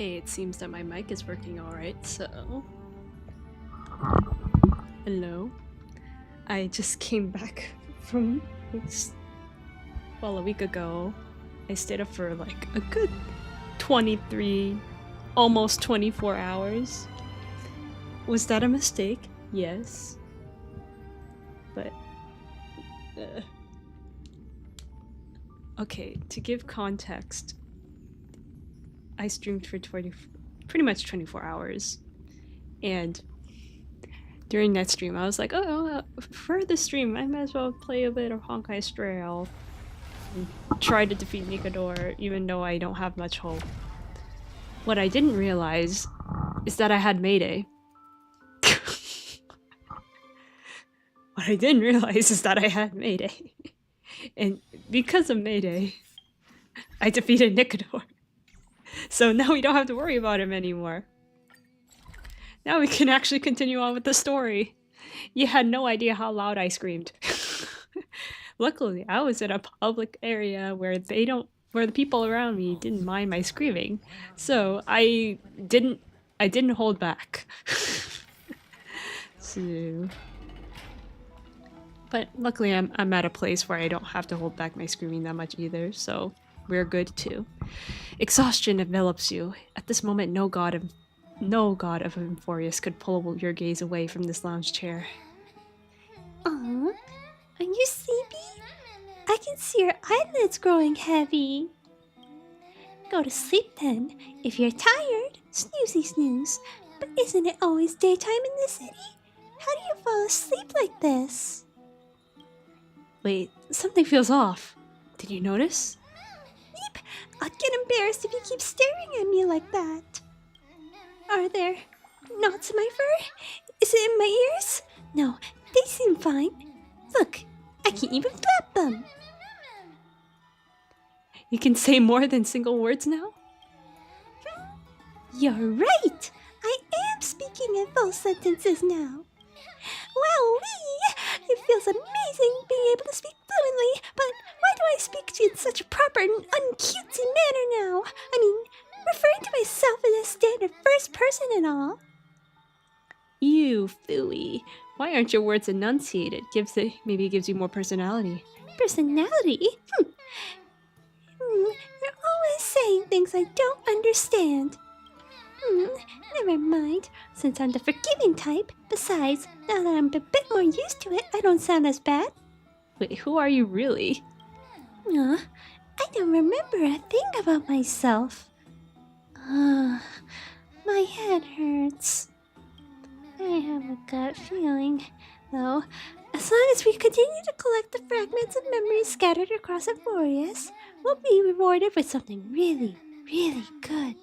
Okay, it seems that my mic is working alright, so... Hello. I just came back from... well, a week ago. I stayed up for like a good 23, almost 24 hours. Was that a mistake? Yes. But... okay, to give context, I streamed for pretty much 24 hours. And during that stream, I was like, oh, for the stream, I might as well play a bit of Honkai Strail. And try to defeat NIKADOR, even though I don't have much hope. What I didn't realize is that I had Mayday. What I didn't realize is that I had Mayday. And because of Mayday, I defeated NIKADOR. So now we don't have to worry about him anymore. Now we can actually continue on with the story. You had no idea how loud I screamed. Luckily, I was in a public area where the people around me didn't mind my screaming. So I didn't hold back. So, but luckily I'm at a place where I don't have to hold back my screaming that much either, so we're good too. Exhaustion envelops you. At this moment, no god of Euphorius could pull your gaze away from this lounge chair. Aww, are you sleepy? I can see your eyelids growing heavy. Go to sleep then. If you're tired, snoozy snooze. But isn't it always daytime in the city? How do you fall asleep like this? Wait, something feels off. Did you notice? Yep, I'll get embarrassed if you keep staring at me like that. Are there knots in my fur? Is it in my ears? No, they seem fine. Look, I can't even flap them. You can say more than single words now? You're right! I am speaking in full sentences now. Wowee! It feels amazing being able to speak fluently, but why do I speak in such a proper and uncutesy manner now? I mean, referring to myself in a standard first person and all. You phooey. Why aren't your words enunciated? Maybe it gives you more personality. Personality? You're always saying things I don't understand. Never mind, since I'm the forgiving type. Besides, now that I'm a bit more used to it, I don't sound as bad. Wait, who are you really? I don't remember a thing about myself. My head hurts. I have a gut feeling, though, as long as we continue to collect the fragments of memories scattered across Euphorius, we'll be rewarded with something really, really good.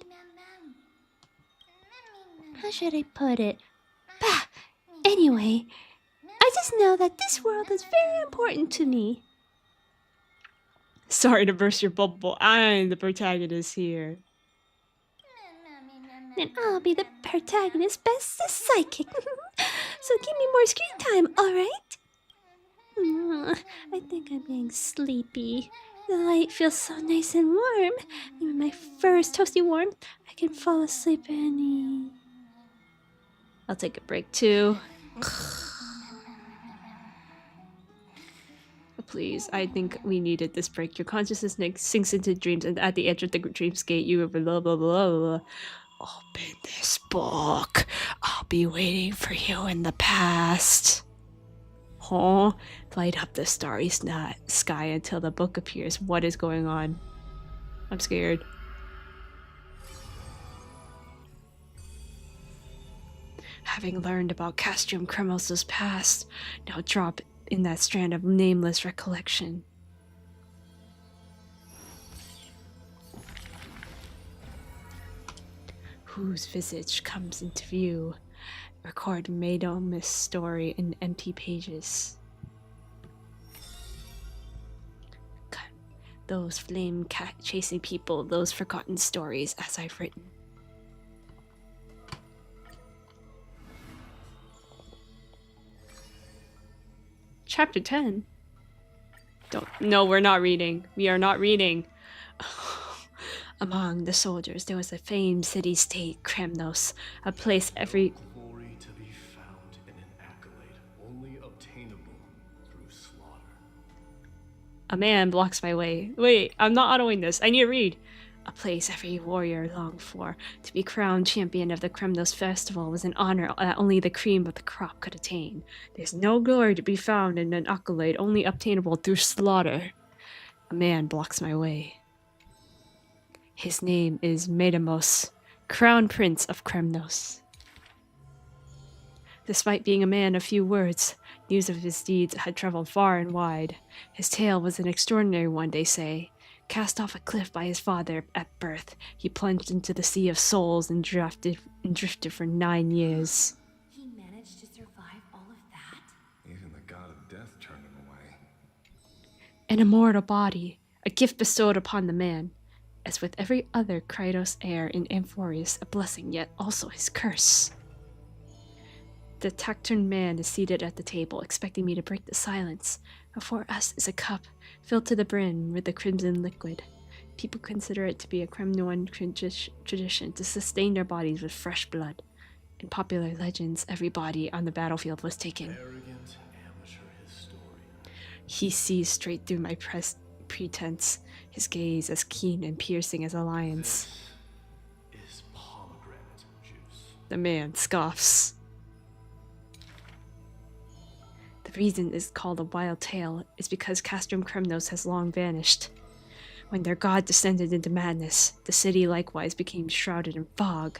How should I put it? Bah! Anyway, I just know that this world is very important to me. Sorry to burst your bubble. I'm the protagonist here. Then I'll be the protagonist's bestest psychic. So give me more screen time, alright? I think I'm getting sleepy. The light feels so nice and warm. Even my fur is toasty warm. I can fall asleep any... I'll take a break too. Please, I think we needed this break. Your consciousness sinks into dreams, and at the edge of the dreamscape, you blah blah blah blah. Open this book. I'll be waiting for you in the past. Huh? Light up the starry sky until the book appears. What is going on? I'm scared. Having learned about Castrium Cremosa's past, now drop in that strand of nameless recollection. Whose visage comes into view? Record Madomis' story in empty pages. Those flame chasing people, those forgotten stories as I've written. Chapter 10. No, we're not reading. We are not reading. Among the soldiers, there was a famed city-state, Kremnos, a place every... Glory to be found in an accolade only obtainable through slaughter. A man blocks my way. Wait, I'm not autoing this. I need to read. A place every warrior longed for. To be crowned champion of the Kremnos festival was an honor that only the cream of the crop could attain. There's no glory to be found in an accolade only obtainable through slaughter. A man blocks my way. His name is Medamos, Crown Prince of Kremnos. Despite being a man of few words, news of his deeds had traveled far and wide. His tale was an extraordinary one, they say. Cast off a cliff by his father at birth, he plunged into the sea of souls and drifted for 9 years. He managed to survive all of that? Even the god of death turned him away. An immortal body, a gift bestowed upon the man. As with every other Kratos heir in Amphorius, a blessing, yet also his curse. The taciturn man is seated at the table, expecting me to break the silence. Before us is a cup, filled to the brim with the crimson liquid. People consider it to be a Kremnoan tradition to sustain their bodies with fresh blood. In popular legends, every body on the battlefield was taken. Arrogant amateur historian. He sees straight through my pretense, his gaze as keen and piercing as a lion's. This is pomegranate juice. The man scoffs. The reason it's called a wild tale is because Castrum Kremnos has long vanished. When their god descended into madness, the city likewise became shrouded in fog.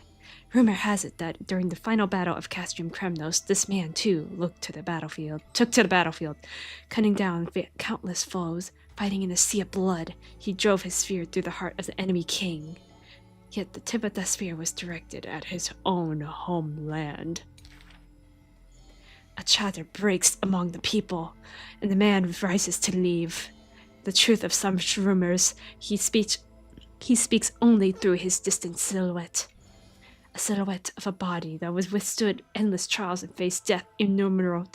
Rumor has it that during the final battle of Castrum Kremnos, this man too took to the battlefield, cutting down countless foes. Fighting in a sea of blood, he drove his spear through the heart of the enemy king. Yet the tip of that spear was directed at his own homeland. A chatter breaks among the people, and the man rises to leave. The truth of some rumors, he speaks only through his distant silhouette. A silhouette of a body that was withstood endless trials and faced death innumerable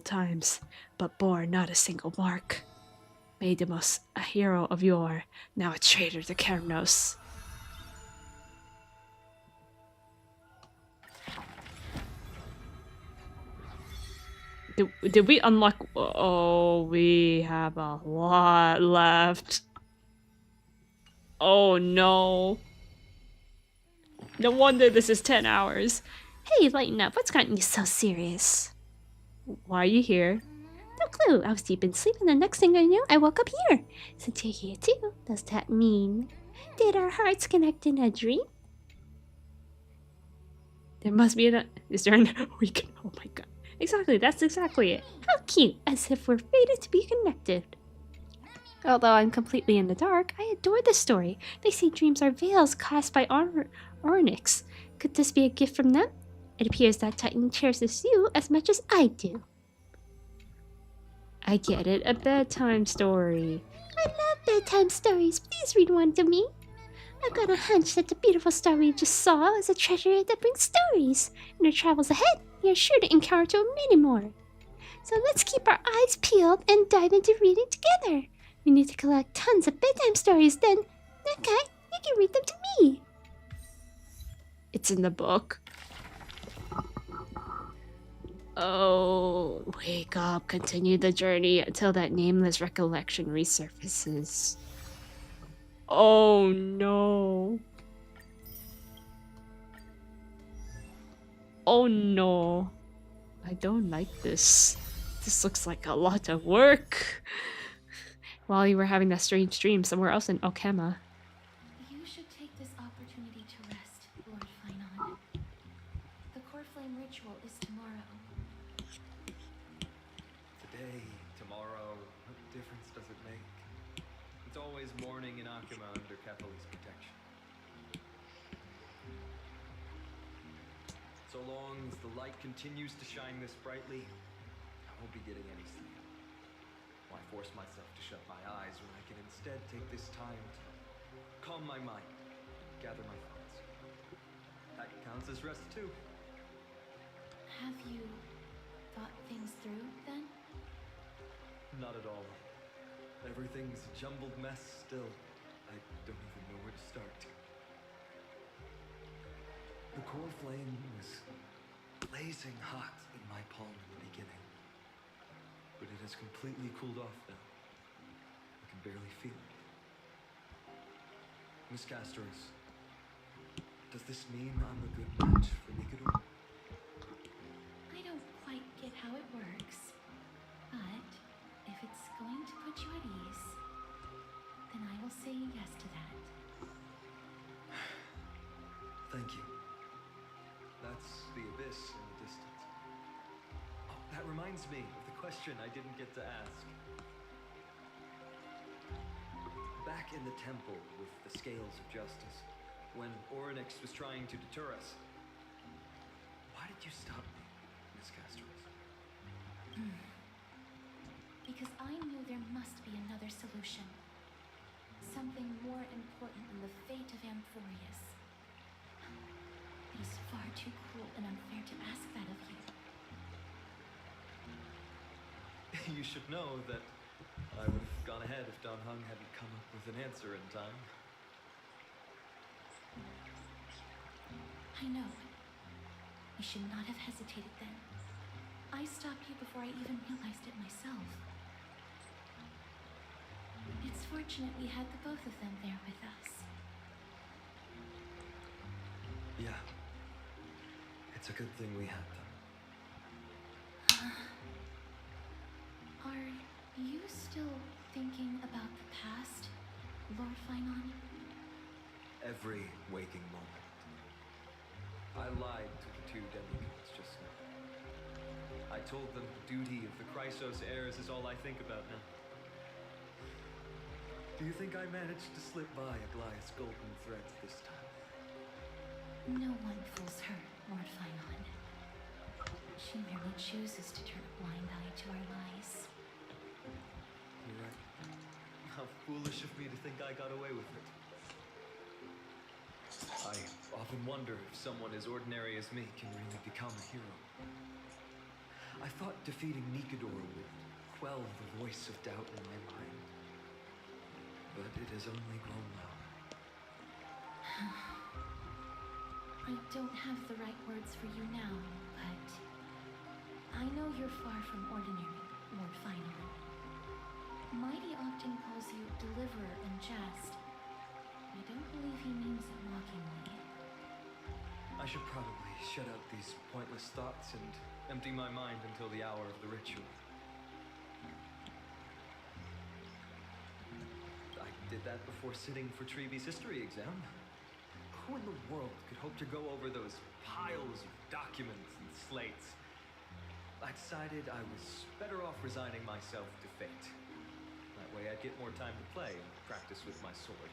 times, but bore not a single mark. Medamos, a hero of yore, now a traitor to Kremnos. Did we unlock? Oh, we have a lot left. Oh no. No wonder this is 10 hours. Hey, lighten up. What's gotten you so serious? Why are you here? No clue. I was deep in sleep, and the next thing I knew, I woke up here. Since you're here too, does that mean... did our hearts connect in a dream? There must be is there an weekend? Oh my god. Exactly, that's exactly it. How cute, as if we're fated to be connected. Although I'm completely in the dark, I adore this story. They say dreams are veils cast by Ornyx. Could this be a gift from them? It appears that Titan cherishes you as much as I do. I get it, a bedtime story. I love bedtime stories. Please read one to me. I've got a hunch that the beautiful star we just saw is a treasure that brings stories. In our travels ahead, we are sure to encounter many more. So let's keep our eyes peeled and dive into reading together. We need to collect tons of bedtime stories, then, Nakai, you can read them to me. It's in the book. Oh, wake up, continue the journey until that nameless recollection resurfaces. Oh no. Oh no. I don't like this. This looks like a lot of work. While you were having that strange dream somewhere else in Okema. You should take this opportunity to rest, Lord Fainon. The core flame ritual is tomorrow. Today, tomorrow, what difference does it make? It's always morning in Akuma under Kepali's protection. So long as the light continues to shine this brightly, I won't be getting any sleep. Why force myself to shut my eyes when I can instead take this time to calm my mind, gather my thoughts? That counts as rest too. Have you thought things through, then? Not at all. Everything's a jumbled mess still. I don't even know where to start. The core flame was blazing hot in my palm in the beginning, but it has completely cooled off now. I can barely feel it. Miss Castorus, does this mean I'm a good match for Nikador? I don't quite get how it works, but if it's going to put you at ease, then I will say yes to that. Thank you. That's the abyss in the distance. Oh, that reminds me of the question I didn't get to ask. Back in the temple with the scales of justice, when Orynyx was trying to deter us, why did you stop me, Miss Castorus? Because I knew there must be another solution. Something more important than the fate of Amphorius. It is far too cruel and unfair to ask that of you. You should know that I would have gone ahead if Don Hung hadn't come up with an answer in time. I know. You should not have hesitated then. I stopped you before I even realized it myself. It's fortunate we had the both of them there with us. Yeah. It's a good thing we had them. Are you still thinking about the past, Lord Finon? Every waking moment. I lied to the two demigods just now. I told them the duty of the Chrysos heirs is all I think about now. Do you think I managed to slip by Aglaïa's golden threads this time? No one fools her, Lord Finon. She merely chooses to turn a blind eye to our lies. You're right. How foolish of me to think I got away with it. I often wonder if someone as ordinary as me can really become a hero. I thought defeating Nikador would quell the voice of doubt in my mind. But it has only grown louder. I don't have the right words for you now, but I know you're far from ordinary, Lord Finon. Mighty often calls you deliverer in jest. I don't believe he means it mockingly. I should probably shut out these pointless thoughts and empty my mind until the hour of the ritual. I did that before sitting for Treeby's history exam. Who in the world could hope to go over those piles of documents and slates? I decided I was better off resigning myself to fate. That way I'd get more time to play and practice with my sword.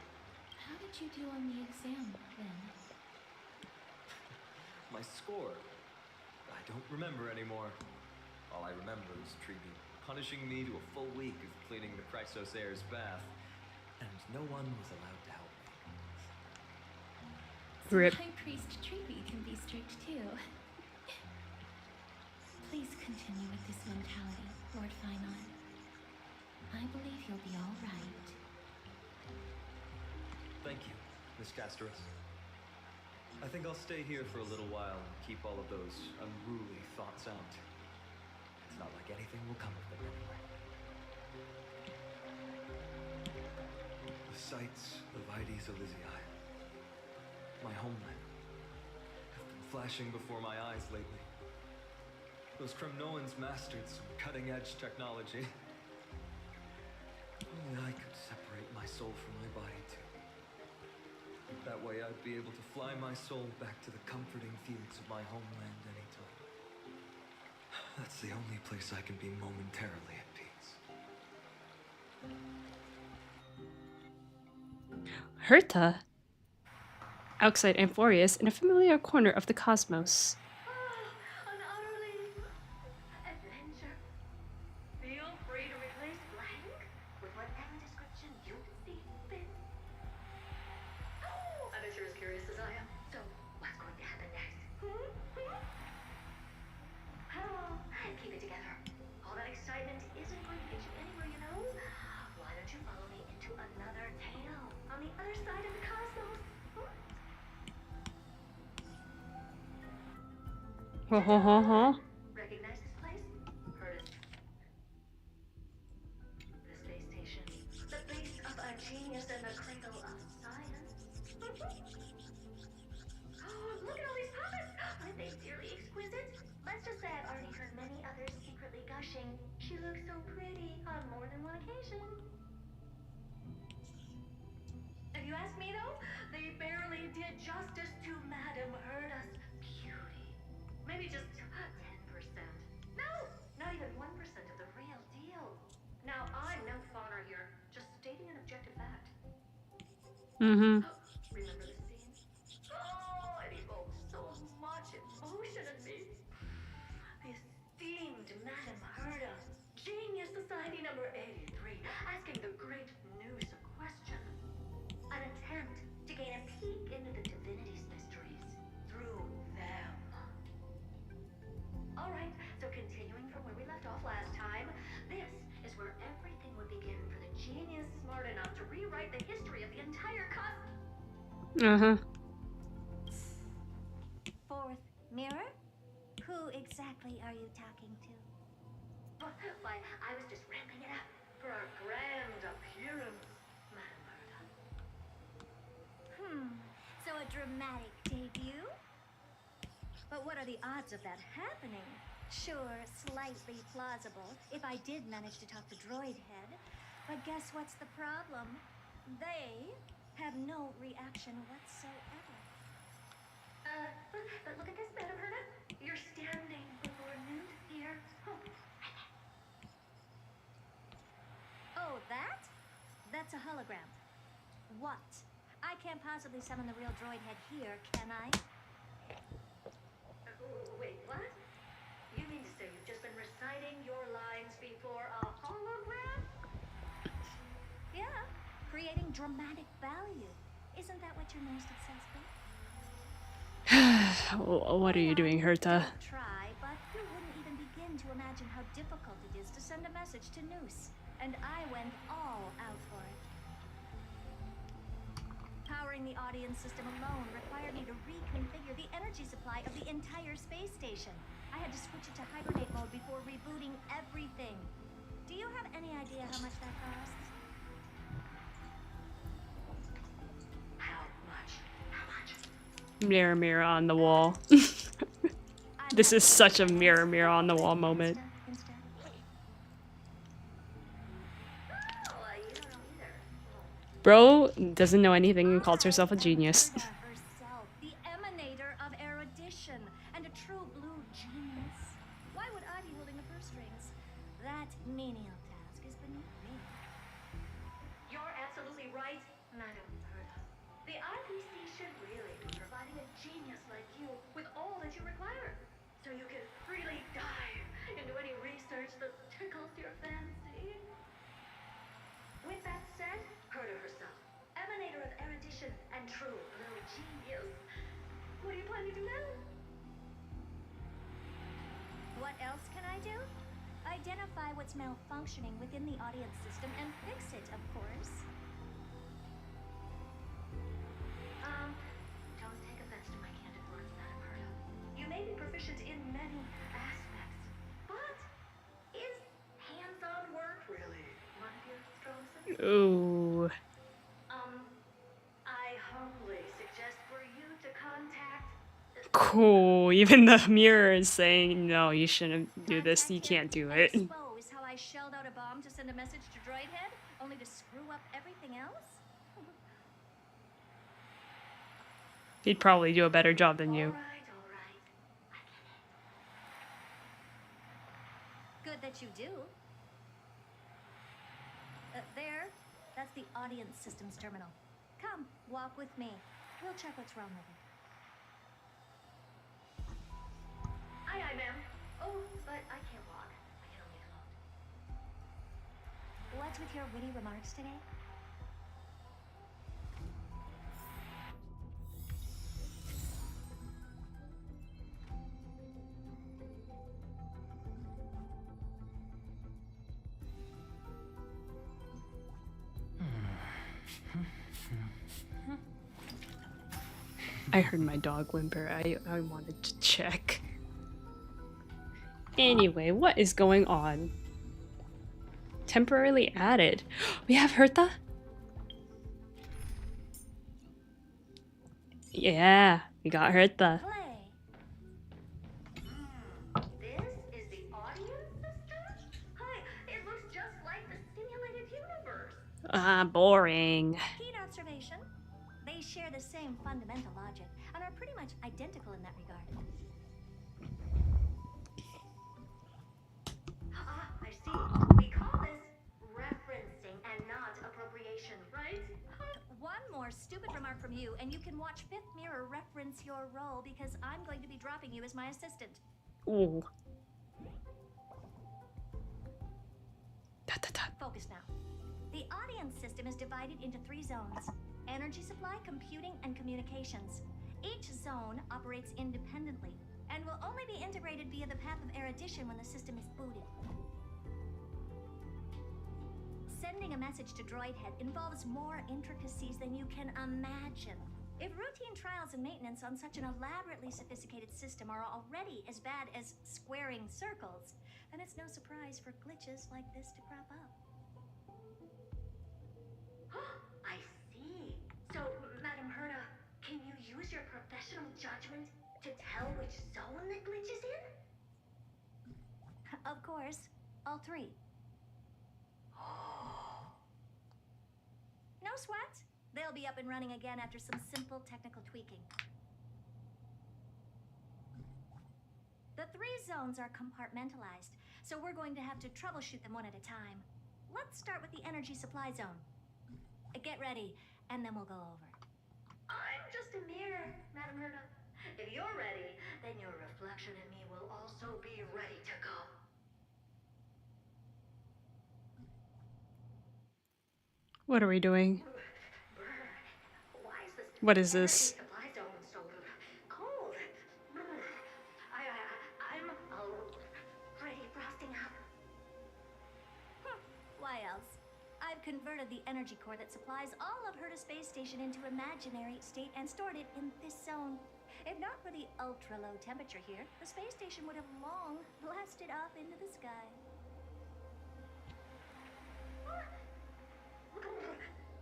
How did you do on the exam, then? My score? I don't remember anymore. All I remember is Treeby punishing me to a full week of cleaning the Chrysos heir's bath, and no one was allowed to help me. Rip. High Priest Treeby can be strict too. Please continue with this mentality, Lord Finon. I believe you'll be all right. Thank you, Miss Castorus. I think I'll stay here for a little while and keep all of those unruly thoughts out. It's not like anything will come of them anyway. The sights of Ides Elysiae, my homeland, have been flashing before my eyes lately. Those Kremnoans mastered some cutting-edge technology. Only I could separate my soul from my body too. That way I'd be able to fly my soul back to the comforting fields of my homeland anytime. That's the only place I can be momentarily at peace. Herta? Outside Amphorius, in a familiar corner of the cosmos. An utterly adventure. Feel free to replace blank with whatever description you see fit. Oh, I bet you're as curious as I am. So, what's going to happen next? Oh, keep it together. All that excitement isn't going to get you anywhere, you know. Why don't you follow me into another tale on the Ho ho ho ho. Recognize this place? Heard it. The space station. The base of a genius and the cradle of science. Oh, look at all these puppets! Aren't they dearly exquisite? Let's just say I've already heard many others secretly gushing. She looks so pretty on more than one occasion. If you ask me though, they barely did justice to Madame Herda's beauty. Maybe just 10%. No, not even 1% of the real deal. Now, I'm no fawner here, just stating an objective fact. Mm-hmm. Remember this scene? Oh, it evokes so much emotion in me. The esteemed Madame Herda, Genius Society number 83, asking the great news question. An attempt to gain a peek into the divinity's mysteries through them. Alright, so continuing from where we left off last time, this is where everything would begin for the genius smart enough to rewrite the history of the entire cosmos. Uh-huh. Fourth mirror? Who exactly are you talking to? Why, I was just ramping it up for our grand appearance, Madame Herda. So a dramatic debut? But what are the odds of that happening? Sure, slightly plausible, if I did manage to talk to Droid Head. But guess what's the problem? They have no reaction whatsoever. But look at this, Madame Herda. You're standing before Newt here. Oh, that? That's a hologram. What? I can't possibly summon the real Droid Head here, can I? Wait, what? You mean to say you've just been reciting your lines before a hologram? Yeah, creating dramatic value. Isn't that what you're most obsessed with? What are you doing, Herta? Try, but you wouldn't even begin to imagine how difficult it is to send a message to Noose. And I went all out for it. Powering the audience system alone required me to reconfigure the energy supply of the entire space station. I had to switch it to hibernate mode before rebooting everything. Do you have any idea how much that costs? How much? How much? Mirror, mirror on the wall. This is such a mirror, mirror on the wall moment. Bro doesn't know anything and calls herself a genius. Herself, the emanator of erudition and a true blue genius. Why would I be holding the purse strings? That menial task is beneath me. You're absolutely right, Madame Herda. The IPC should really be providing a genius like you with all that you require, so you can freely dive into any research that tickles your fancy. With that said, Herda herself, emanator of erudition and true blue genius. What do you plan to do now? What else can I do? Identify what's malfunctioning within the audience system and fix it, of course. Don't take offense to my candid words, Madame Herda. You may be proficient in many aspects, but is hands-on work really one of your strong suits? Ooh. I humbly suggest for you to contact... Cool. Even the mirror is saying, no, you shouldn't do this. You can't do it. Expose how I shelled out a bomb to send a message to Droid Head, only to screw up everything else? He'd probably do a better job than you. All right. I get it. Good that you do. There, that's the audience systems terminal. Come, walk with me. We'll check what's wrong with it. Aye, ma'am. Oh, but I can't walk. I can only float. What's with your witty remarks today? I heard my dog whimper. I wanted to check. Anyway, what is going on? Temporarily added. We have Hertha? Yeah, we got Hertha. Play. This is the audience system? Hi, it looks just like the simulated universe. Ah, boring. Keen observation. They share the same fundamental logic and are pretty much identical in that regard. Ah, I see. We call this referencing and not appropriation, right? One more stupid remark from you, and you can watch Fifth Mirror reference your role because I'm going to be dropping you as my assistant. Ooh. Da, da, da. Focus now. The audience system is divided into 3 zones: energy supply, computing, and communications. Each zone operates independently and will only be integrated via the path of erudition when the system is booted. Sending a message to Droidhead involves more intricacies than you can imagine. If routine trials and maintenance on such an elaborately sophisticated system are already as bad as squaring circles, then it's no surprise for glitches like this to crop up. I see. So, Madam Herta, can you use your professional judgment to tell which zone the glitch is in? Of course, all 3. No sweat. They'll be up and running again after some simple technical tweaking. The 3 zones are compartmentalized, so we're going to have to troubleshoot them one at a time. Let's start with the energy supply zone. Get ready, and then we'll go over. I'm just a mirror, Madam Herta. If you're ready, then your reflection in me will also be ready to go. What are we doing? Why is this? What is this? Energy supply zone so cold? I'm already frosting up. Why else? I've converted the energy core that supplies all of Herta Space Station into imaginary state and stored it in this zone. If not for the ultra-low temperature here, the space station would have long blasted off into the sky.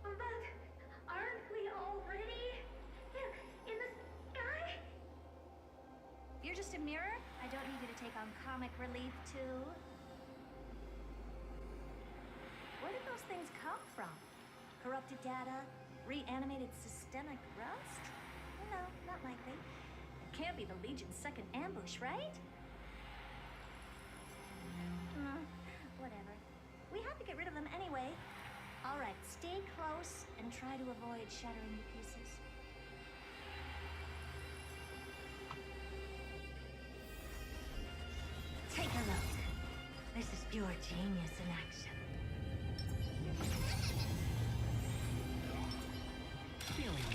But aren't we already in the sky? You're just a mirror? I don't need you to take on comic relief, too. Where did those things come from? Corrupted data? Reanimated systemic rust? No, not likely. It can't be the Legion's second ambush, right? Whatever. We have to get rid of them anyway. All right, stay close and try to avoid shattering to pieces. Take a look. This is pure genius in action. Feeling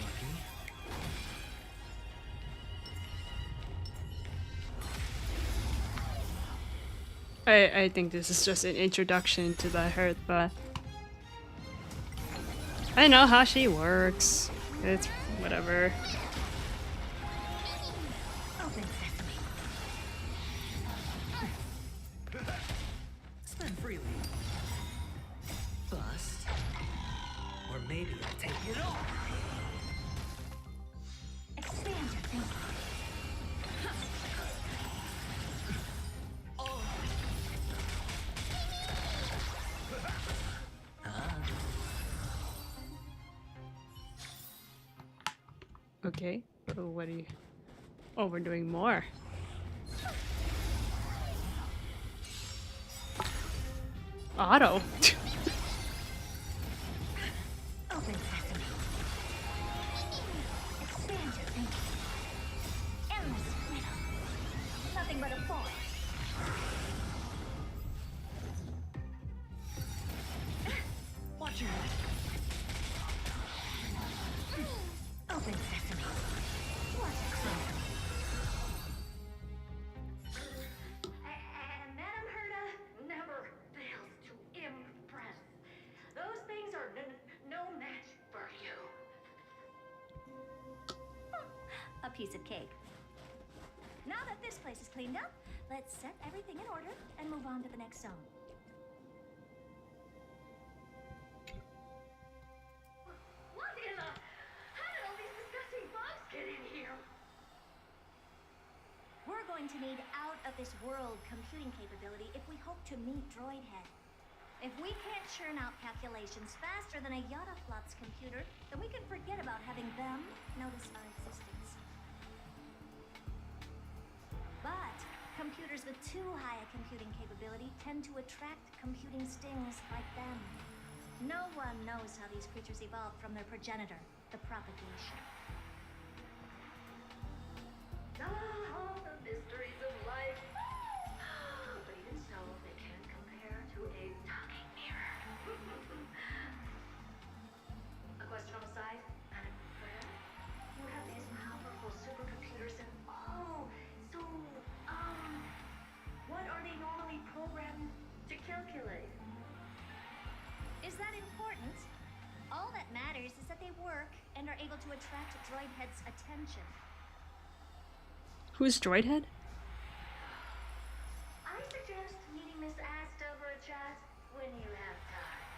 lucky. I think this is just an introduction to the Hertha. I know how she works. It's whatever. Open sesame. Spend freely. Bust. Or maybe I'll take it all. Expand your thinking. Okay. Oh, what are you? Oh, we're doing more. Auto. Open sesame. Expand your thinking. Endless riddle. Nothing but a force. Watch your head. Open sesame. What clever. And Madam Herta never fails to impress. Those things are no match for you. A piece of cake. Now that this place is cleaned up, Let's set everything in order and move on to the next zone. What in the... How did all these disgusting bugs get in here? We're going to need out-of-this-world computing capability if we hope to meet Droidhead. If we can't churn out calculations faster than a Yottaflop's computer, then we can forget about having them notice our existence. But computers with too high a computing capability tend to attract computing stings like them. No one knows how these creatures evolved from their progenitor, the propagation. Ah, the mysteries of life. But even so, they can't compare to a talking mirror. A question on the side? Where? You have these powerful supercomputers and so, what are they normally programmed to calculate? Is that important? All that matters is that they work and are able to attract Droidhead's attention. Who's Droidhead? I suggest meeting Miss Asta for a chat when you have time.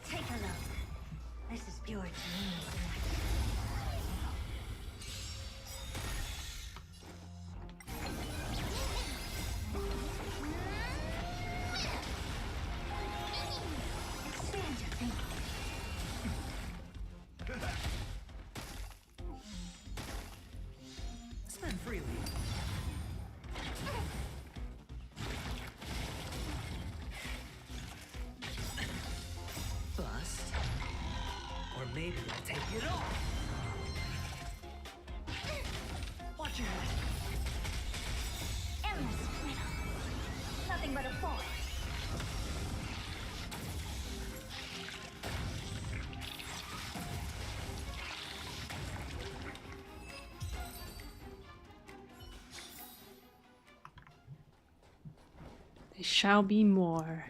Take a look. This is pure genius. Expand your thinking. Spend freely. Bust. Or maybe I'll take it off. Watch your head. Endless freedom. Nothing but a force. There shall be more.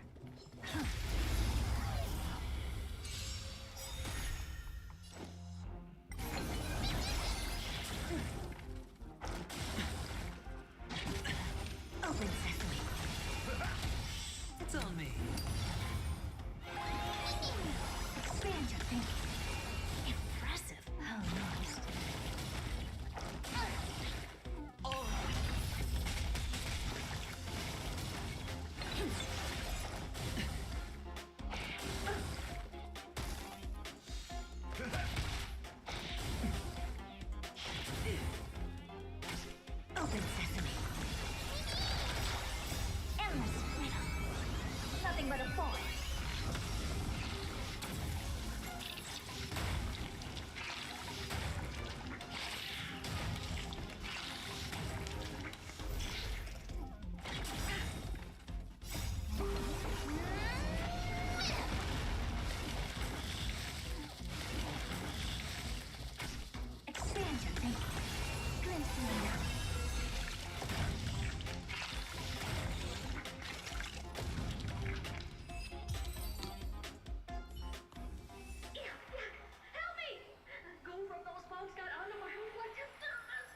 Open sesame. It's on me. Expand your thinking. Impressive. How nice. Oh. Open sesame. Endless freedom. Nothing but a force. Expand your thinking. Glimpse me now. Help me! Go from those bugs got onto my reflective surface.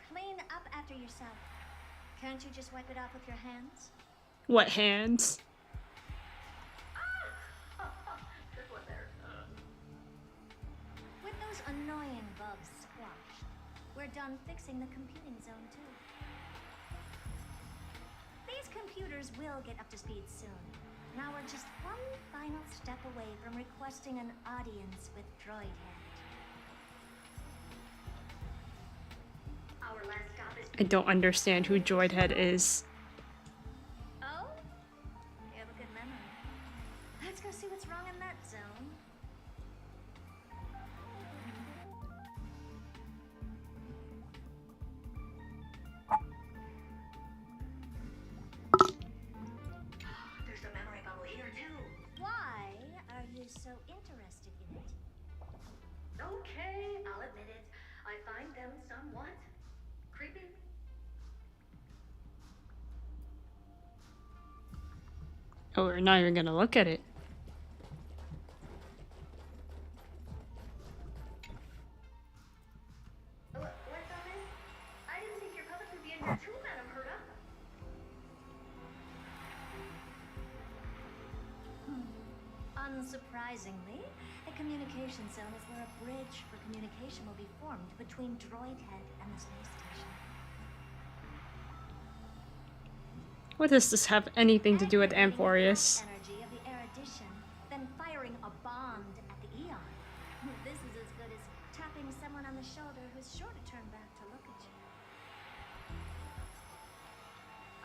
Clean up after yourself. Can't you just wipe it off with your hands? What hands? Good one there. With those annoying bugs squashed, we're done fixing the computing zone too. These computers will get up to speed soon. Now we're just one final step away from requesting an audience with Droidhead. Our last stop is... I don't understand who Droidhead is. Oh? You have a good memory. Let's go see what's wrong in that zone. There's a memory bubble here too. Why are you so interested in it? Okay, I'll admit it. I find them somewhat creepy. Oh, we're not even gonna look at it. Unsurprisingly, the communication zone is where a bridge for communication will be formed between Droid Head and the space station. What does this have anything to do with Activating the Amphorius? pulse energy of the erudition, then firing a bond at the Eon. This is as good as tapping someone on the shoulder who's sure to turn back to look at you.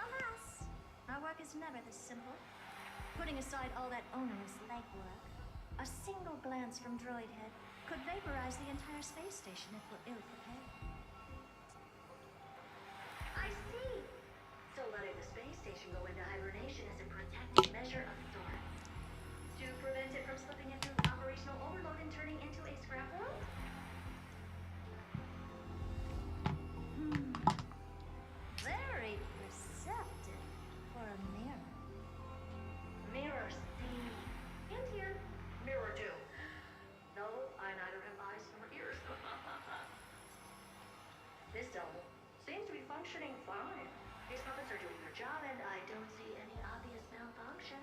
Alas, our work is never this simple. Putting aside all that onerous legwork, a single glance from Droid Head could vaporize the entire space station if we're ill prepared. I see. So letting the space station go into hibernation is a protective measure of sorts. To prevent it from slipping into operational overload and turning into a scrap world? Very perceptive for a mirror. Mirror see. And here, mirror do. No, I neither have eyes nor ears. This double seems to be functioning fine. These puppets are doing their job, and I don't see any obvious malfunction.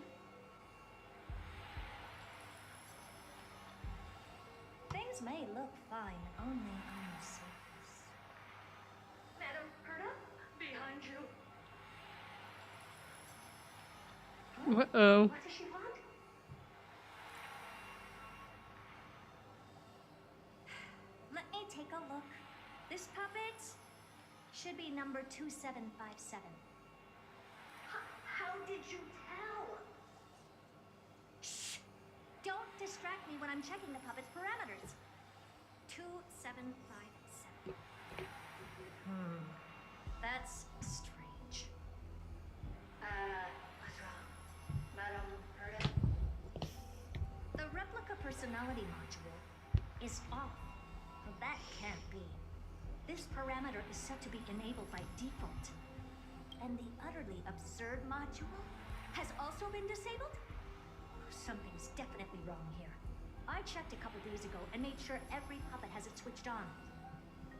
Things may look fine only on the surface. Madam Herta, behind you. Uh-oh. What does she want? Let me take a look. This puppet should be number 2757. How did you tell? Shh! Don't distract me when I'm checking the puppet's parameters. 2757. That's strange. What's wrong? Madam Herta? The replica personality module is off. Well, that can't be. This parameter is set to be enabled by default. And the utterly absurd module has also been disabled? Something's definitely wrong here. I checked a couple days ago and made sure every puppet has it switched on.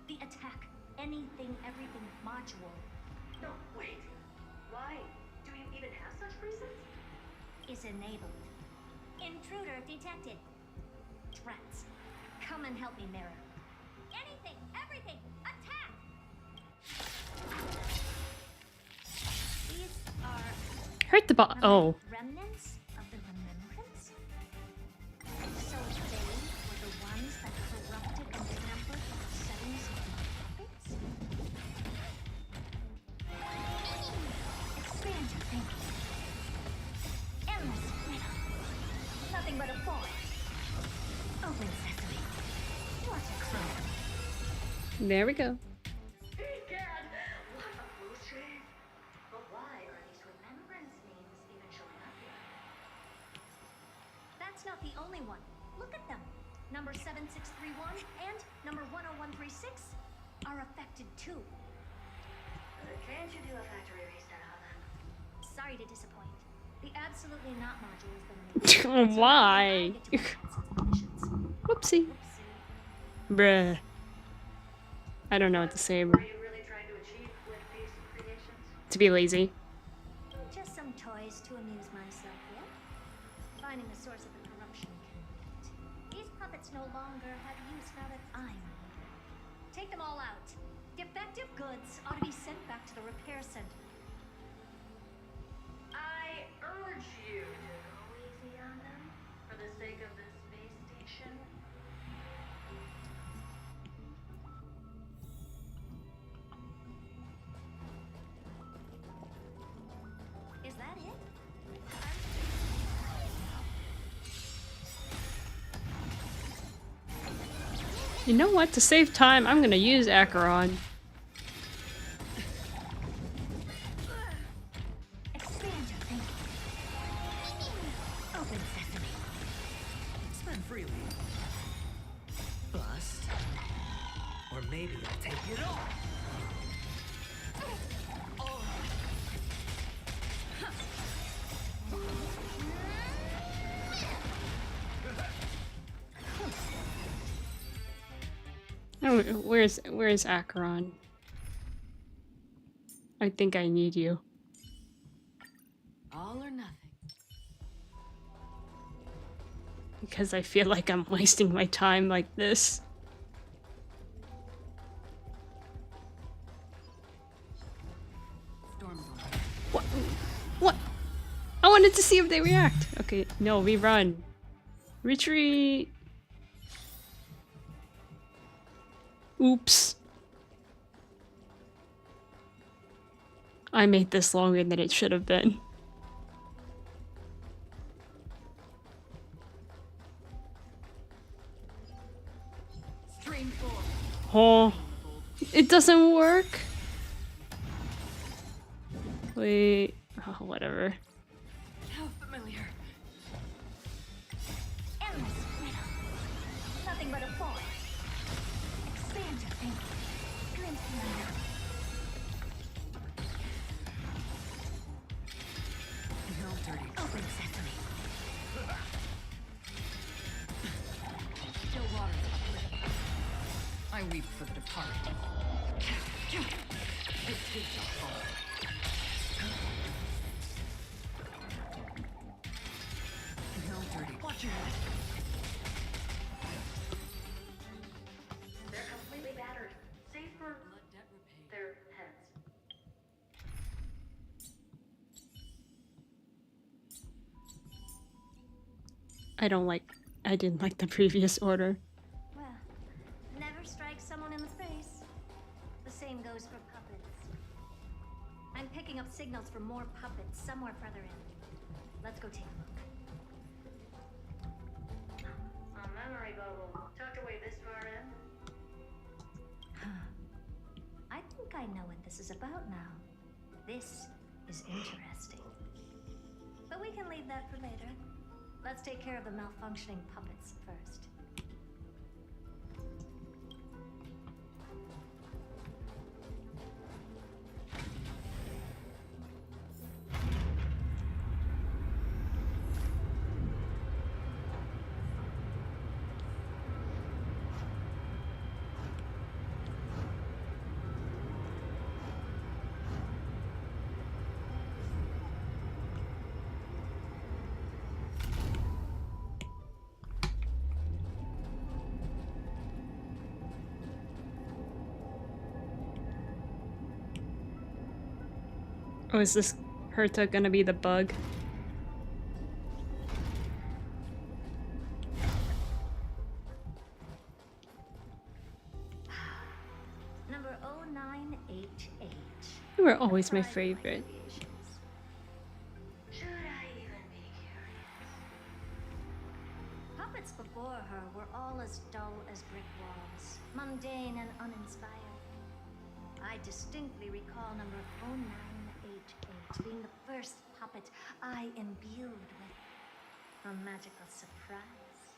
The attack, anything, everything module. No, wait. Why? Do you even have such presets? Is enabled. Intruder detected. Drats. Come and help me, Mirror. Anything, everything, attack! These are Hurt the ball. Oh. remnants of the remembrance? So they were the ones that corrupted and tampered with the settings of my puppets? Expand your thinking. Endless freedom. Nothing but a forest. Open sesame. What a crime. There we go. Egad, what a close shave. But why are these remembrance names even showing up here? That's not the only one. Look at them. Number 7631 and number 10136 are affected too. Can't you do a factory reset on them? Sorry to disappoint. The absolutely not module has been enabled. Why? Whoopsie. Bruh. I don't know what to say. What are you really trying to achieve with these creations? To be lazy. Just some toys to amuse myself with. Finding the source of the corruption convenient. These puppets no longer have use now that I'm here. Take them all out. Defective goods ought to be sent back to the repair center. I urge you to go easy on them for the sake of the space station. Is that it? You know what? To save time, I'm gonna use Acheron. Expand your thinking. Open sesame. Spend freely. Bust. Or maybe I'll take it all. Oh, where's Acheron? I think I need you. All or nothing. Because I feel like I'm wasting my time like this. What? What? I wanted to see if they react. Okay, no, we run. Retreat. Oops. I made this longer than it should have been. Oh, it doesn't work. Wait, oh, whatever. How familiar. Endless freedom. Nothing but a force. Expand your thinking. Glimpse the unknown. No dirty. Open sesame. Still water. I weep for the departed. It takes a fall. No dirty. Watch your head. They're completely battered. Save for their heads. I didn't like the previous order. Well, never strike someone in the face. The same goes for puppets. I'm picking up signals for more puppets somewhere further in. Let's go take a look. A memory bubble. Tucked away this far in. I think I know what this is about now. This is interesting. But we can leave that for later. Let's take care of the malfunctioning puppets first. Oh, is this Herta gonna be the bug? Number 0988. You were always my favorite. Should I even be curious? Puppets before her were all as dull as brick walls, mundane and uninspired. I distinctly recall number 0988 being the first puppet I imbued with a magical surprise.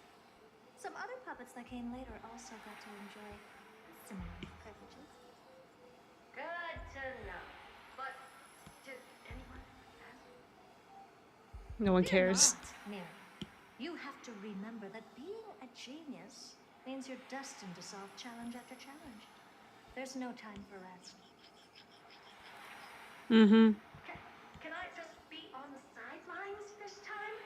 Some other puppets that came later also got to enjoy similar privileges. Good to know. But did anyone ask? No one Fear cares. not, Mary. You have to remember that being a genius means you're destined to solve challenge after challenge. There's no time for rest. Mm-hmm. Can I just be on the sidelines this time?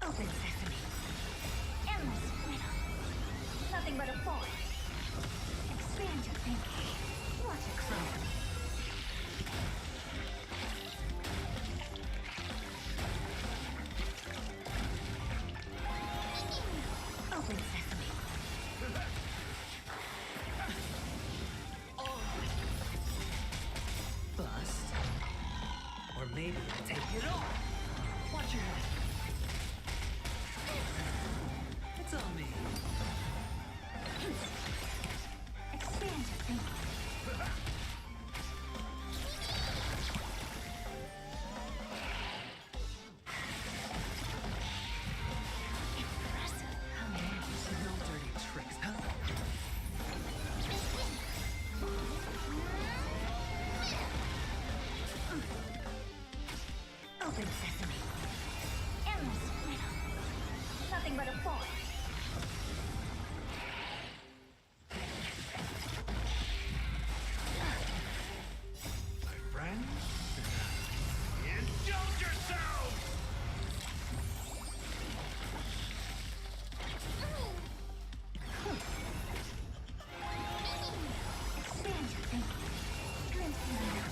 Open sesame. Endless freedom. Nothing but a force. Expand your thinking. Watch it grow. Open sesame. Bust. Or maybe I'll take it all. Watch your head. It's on me. nothing but a force. My friends, indulge yourselves! Expand your thinking. Glimpse my mind.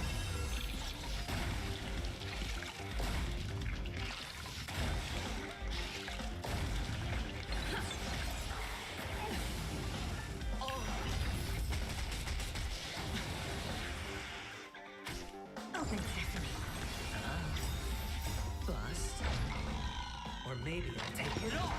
Open sesame. Bust. Or maybe I'll take it all.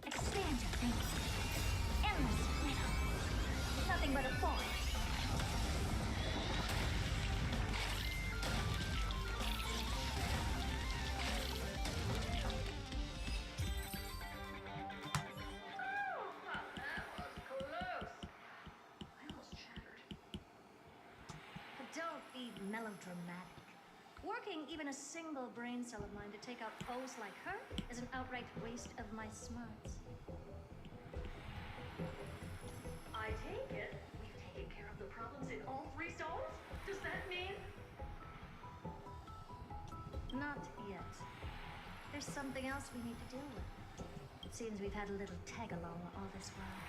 Expand your thinking. Endless freedom. Nothing but a force. Don't be melodramatic. Working even a single brain cell of mine to take out foes like her is an outright waste of my smarts. I take it we've taken care of the problems in all three zones? Does that mean? Not yet. There's something else we need to deal with. It seems we've had a little tag-along all this while.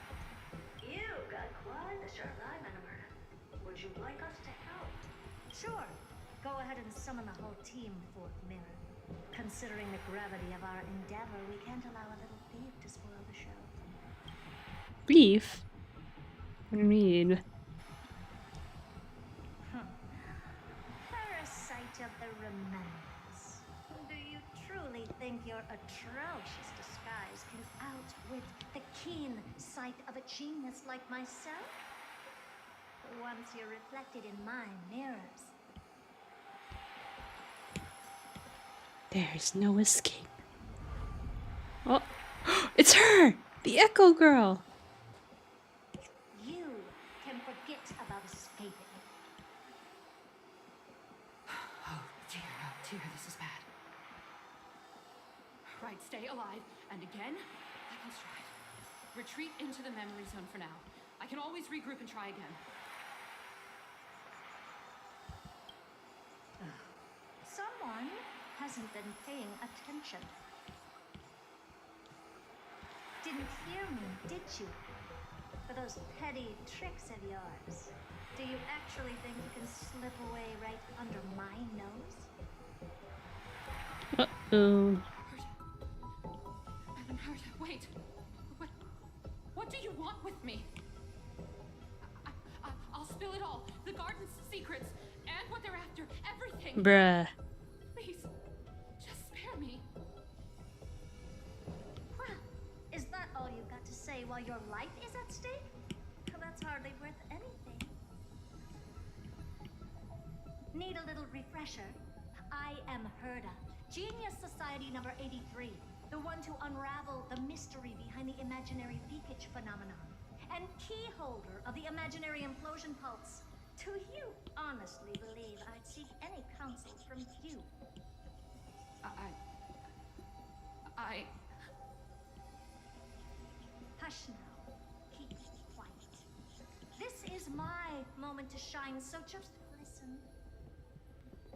You got quite a sharp eye, Madam Murder. Would you like us to help? Sure. Go ahead and summon the whole team, Fourth Mirror. Considering the gravity of our endeavor, we can't allow a little beef to spoil the show. Beef? What do you mean? Parasite of the remembrance. Do you truly think your atrocious disguise can outwit the keen sight of a genius like myself? Once you're reflected in my mirrors. There's no escape. Oh, it's her! The Echo Girl! You can forget about escaping. Oh dear, this is bad. Right, stay alive, and again, I can strive. Retreat into the memory zone for now. I can always regroup and try again. Someone hasn't been paying attention. Didn't hear me, did you? For those petty tricks of yours. Do you actually think you can slip away right under my nose? Uh-oh. Madam Herta, wait. What do you want with me? I'll spill it all. The garden's secrets, and what they're after, everything. Bruh. Please, just spare me. Well, is that all you've got to say while your life is at stake? Well, that's hardly worth anything. Need a little refresher? I am Herta, Genius Society number 83, the one to unravel the mystery behind the imaginary leakage phenomenon, and key holder of the imaginary implosion pulse. Do you honestly believe I'd seek any counsel from you? I... Hush now. Keep quiet. This is my moment to shine, so just listen.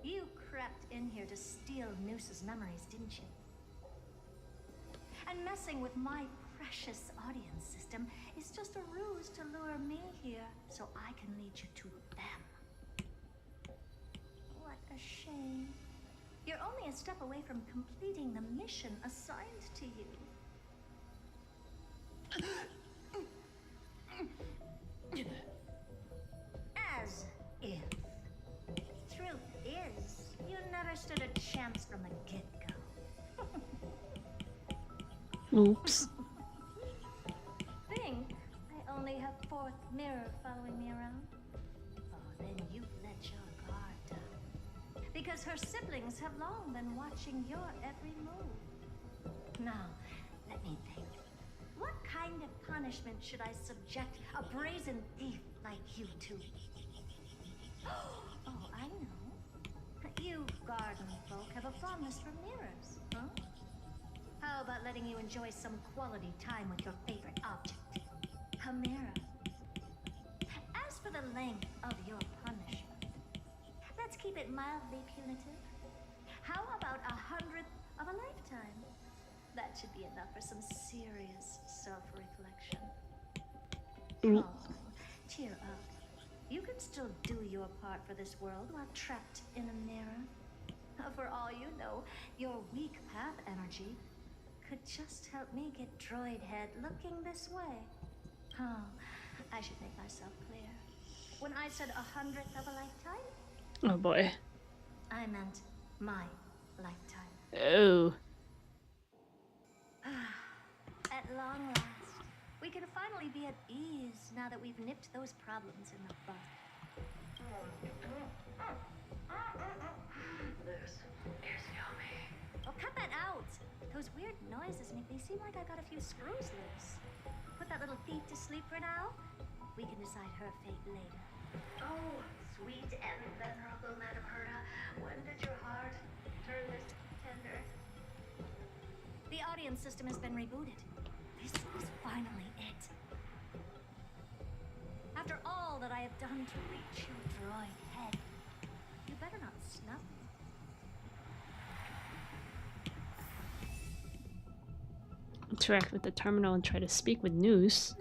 You crept in here to steal Noose's memories, didn't you? And messing with my precious audience system is just a ruse to lure me here so I can lead you to them. What a shame. You're only a step away from completing the mission assigned to you. As if. Truth is, you never stood a chance from the get-go. Oops. Think I only have Fourth Mirror following me around? Oh, then you've let your guard down. Because her siblings have long been watching your every move. Now, Let me think. What kind of punishment should I subject a brazen thief like you to? Oh, I know. You garden folk have a fondness for mirrors, huh? How about letting you enjoy some quality time with your favorite object? A mirror. As for the length of your punishment, let's keep it mildly punitive. How about 100th of a lifetime? That should be enough for some serious self-reflection. Ooh. Oh, cheer up. You can still do your part for this world while trapped in a mirror. For all you know, your weak path energy could just help me get droid head looking this way. Oh, I should make myself clear. When I said 100th of a lifetime, Oh boy. I meant my lifetime. Oh. At long last, we can finally be at ease now that we've nipped those problems in the bud. This is yummy. Oh, cut that out! Those weird noises make me seem like I got a few screws loose. Put that little thief to sleep for now. We can decide her fate later. Oh, sweet and venerable Madam Herta, when did your heart turn this tender? The audience system has been rebooted. This is finally it. After all that I have done to reach your droid head, you better not snub me. Interact with the terminal and try to speak with News.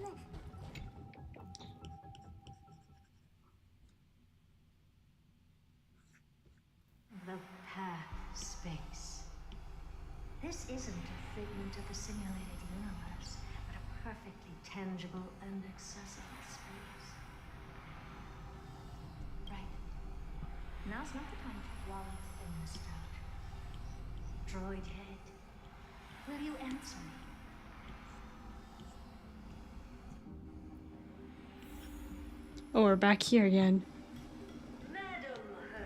The path space. This isn't a figment of the simulated universe, but a perfectly tangible and accessible space. Right. Now's not the time to wallow in nostalgia. Droid head, will you answer me? Oh, we're back here again. Madam Herta,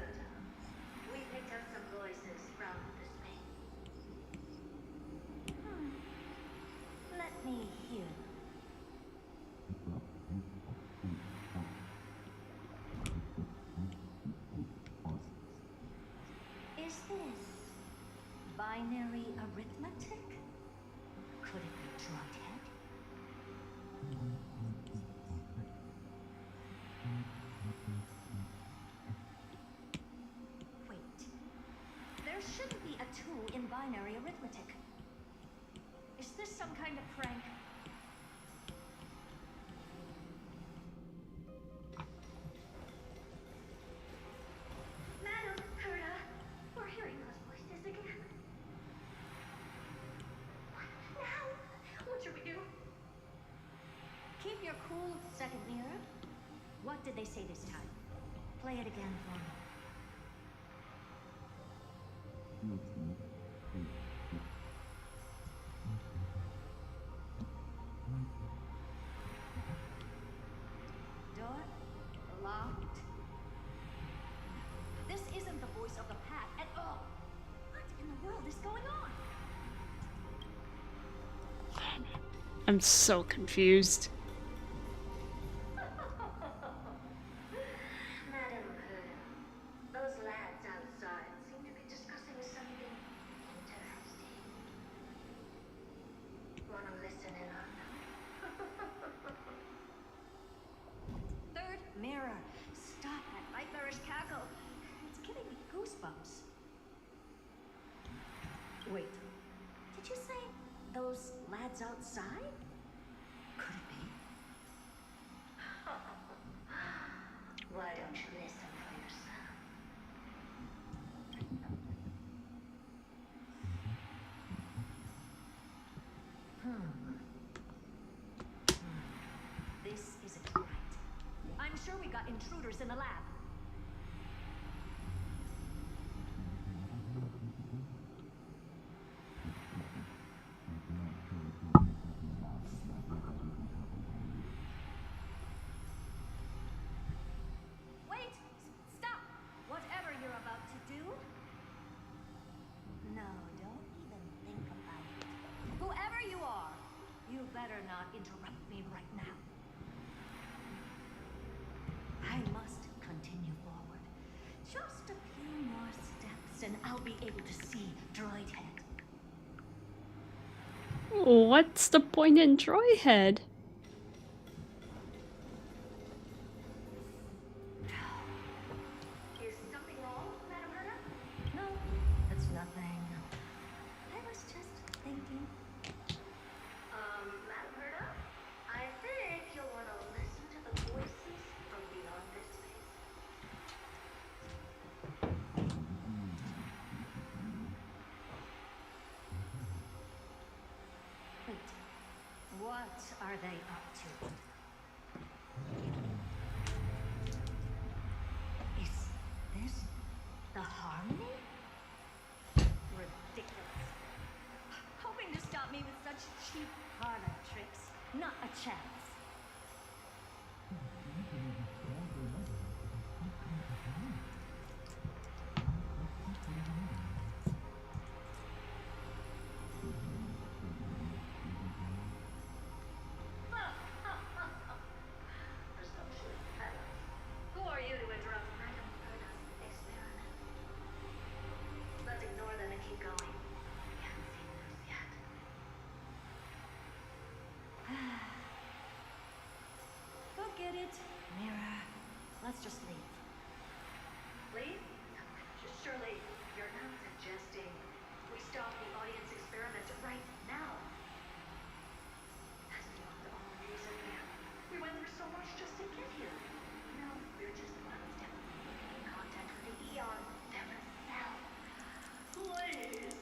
we picked up some voices from the space. Let me hear them. Is this binary arithmetic? Could it be droidhead? Wait. There shouldn't be a 2 in binary arithmetic. Is this some kind of prank? Madam Herta, we're hearing those voices again. What now? What should we do? Keep your cool, second mirror. What did they say this time? Play it again for me. Door locked. This isn't the voice of the path at all. What in the world is going on? I'm so confused. Madam Herta, those lads outside seem to be discussing something interesting. Wanna listen in on them? Third mirror. Stop that nightmarish cackle. It's giving me goosebumps. Wait. Did you say those lads outside? Could it be? Why don't you listen for yourself? This isn't right. I'm sure we got intruders in the lab. Wait! Stop! Whatever you're about to do. No, don't even think about it. Whoever you are, better not interrupt me right now. I must continue forward. Just a few more steps and I'll be able to see Droid Head. What's the point in Droid Head? Is something wrong, Madam Herta? No, it's nothing. I was just thinking. Madam Herta? I think you'll want to listen to the voices from beyond this space. Wait, what are they up to? Is this the harmony? Ridiculous. Hoping to stop me with such cheap parlor tricks. Not a chance. Presumptuous fellows. Who are you to interrupt Madam Herta's experiment? Let's ignore them and keep going. We haven't seen this yet. Forget it, Mirror. Let's just leave. Leave? Surely you're not suggesting we stop the audience experiment right now. That's beyond all reason, man. We went through so much just to get here. Now we're just one step in contact with the Eon themselves. Please,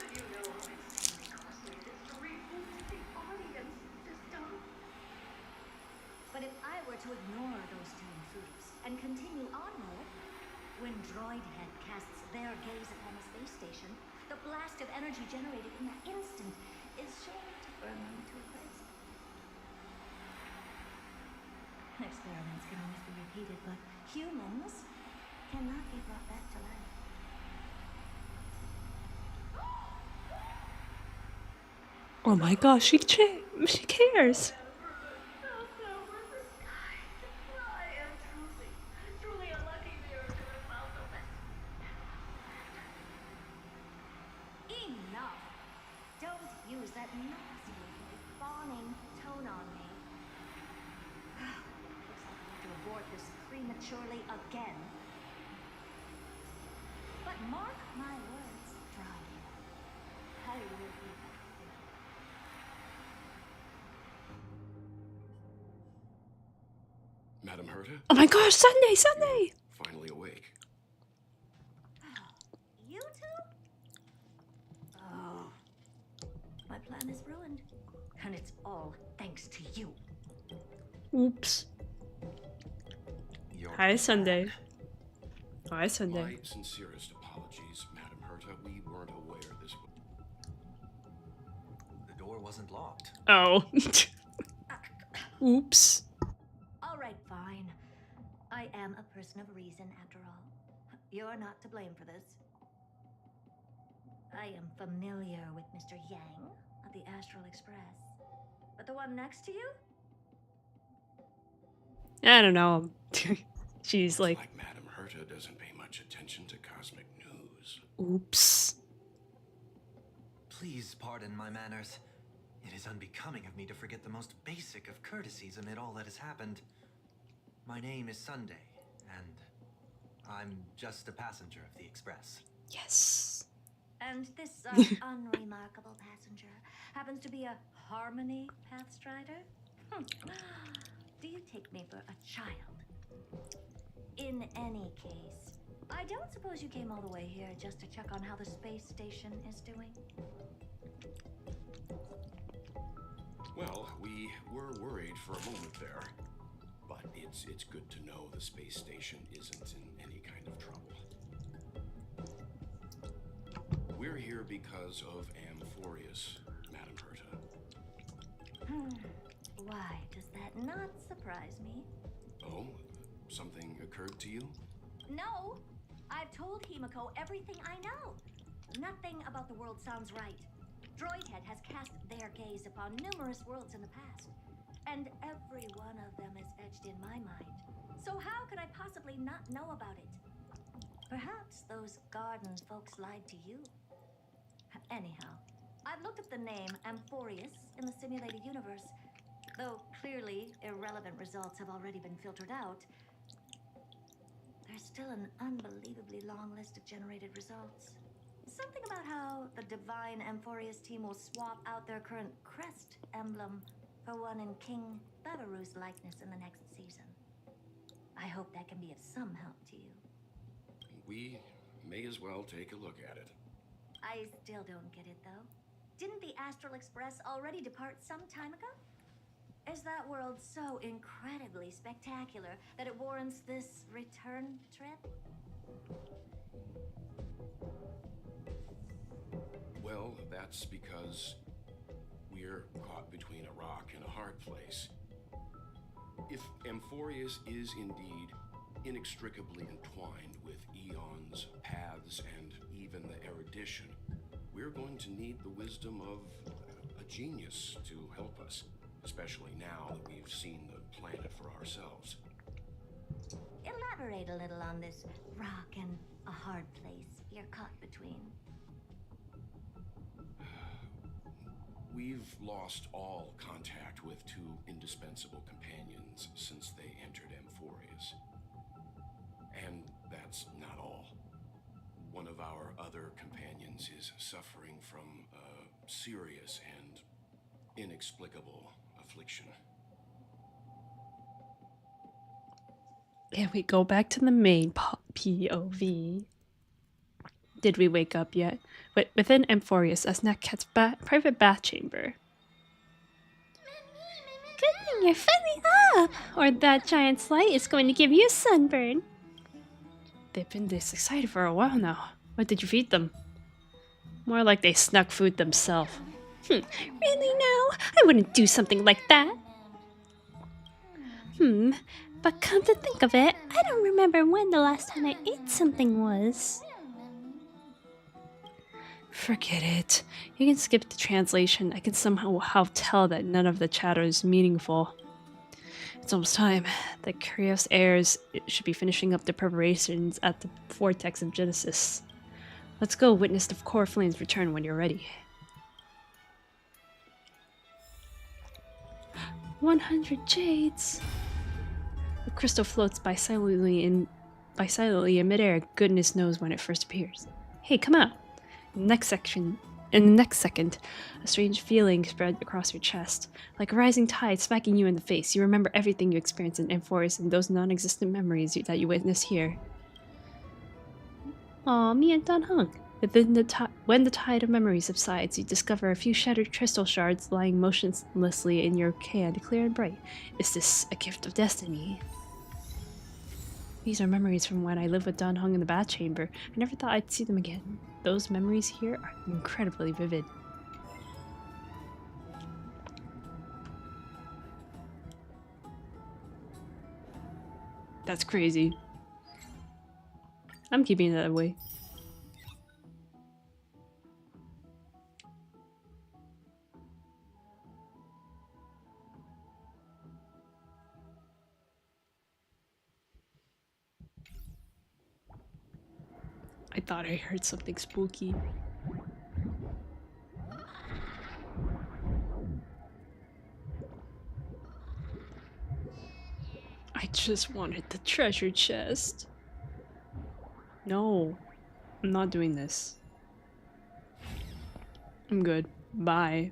you know how insanely costly it is to reboot the audience system. But if I were to ignore those two intruders and continue onward, when Droid Head casts their gaze upon the space station, the blast of energy generated in that instant is sure to burn them to a crisp. Experiments can always be repeated, but humans cannot be brought back to life. Oh my gosh, she cares. I am truly unlucky mirror to have found the best. Enough! Don't use that nauseatingly fawning tone on me. Looks like we have to abort this prematurely again. But mark my words, Droid. I will be back. Madam Herta? Oh my gosh, Sunday! Finally awake. You two? Oh, my plan is ruined. And it's all thanks to you. Oops. You're Hi, Sunday. back. Hi, Sunday. My sincerest apologies, Madam Herta. We weren't aware this would... The door wasn't locked. Oh. Oops. All right, fine. I am a person of reason after all. You're not to blame for this. I am familiar with Mr. Yang of the Astral Express. But the one next to you? I don't know. She's like, Madam Herta doesn't pay much attention to cosmic news. oops. Please pardon my manners. It is unbecoming of me to forget the most basic of courtesies amid all that has happened. My name is Sunday, and I'm just a passenger of the Express. Yes. And this unremarkable passenger happens to be a Harmony Pathstrider? Do you take me for a child? In any case, I don't suppose you came all the way here just to check on how the space station is doing? Well, we were worried for a moment there. But it's good to know the space station isn't in any kind of trouble. We're here because of Amphorius, Madam Herta. Why does that not surprise me? Oh? Something occurred to you? No! I've told Himiko everything I know. Nothing about the world sounds right. Droidhead has cast their gaze upon numerous worlds in the past, and every one of them is etched in my mind. So how could I possibly not know about it? Perhaps those garden folks lied to you. Anyhow, I've looked up the name Amphorius in the simulated universe. Though clearly irrelevant results have already been filtered out, there's still an unbelievably long list of generated results. Something about how the divine Amphorius team will swap out their current crest emblem for one in King Babaru's likeness in the next season. I hope that can be of some help to you. We may as well take a look at it. I still don't get it, though. Didn't the Astral Express already depart some time ago? Is that world so incredibly spectacular that it warrants this return trip? Well, that's because we're caught between a rock and a hard place. If Amphorius is indeed inextricably entwined with eons, paths, and even the erudition, we're going to need the wisdom of a genius to help us, especially now that we've seen the planet for ourselves. Elaborate a little on this rock and a hard place you're caught between. We've lost all contact with two indispensable companions since they entered Amphorius. And that's not all. One of our other companions is suffering from a serious and inexplicable affliction. And we go back to the main POV. Did we wake up yet? Within Amphorius, as Nakat's private bath chamber. Good thing you're finally up, or that giant's light is going to give you a sunburn. They've been this excited for a while now. What did you feed them? More like they snuck food themselves. Really now? I wouldn't do something like that. But come to think of it, I don't remember when the last time I ate something was. Forget it. You can skip the translation. I can somehow tell that none of the chatter is meaningful. It's almost time. The Curious Heirs should be finishing up the preparations at the Vortex of Genesis. Let's go witness the core flames return when you're ready. 100 jades! The crystal floats by silently in midair. Goodness knows when it first appears. Hey, come out! In the next second, a strange feeling spread across your chest, like a rising tide smacking you in the face. You remember everything you experienced in Amphorius and those non-existent memories that you witness here. Aw, me and Dan Hung. When the tide of memory subsides, you discover a few shattered crystal shards lying motionlessly in your hand, clear and bright. Is this a gift of destiny? These are memories from when I lived with Dan Hung in the bath chamber. I never thought I'd see them again. Those memories here are incredibly vivid. That's crazy. I'm keeping it that way. I thought I heard something spooky. I just wanted the treasure chest. No, I'm not doing this. I'm good. Bye.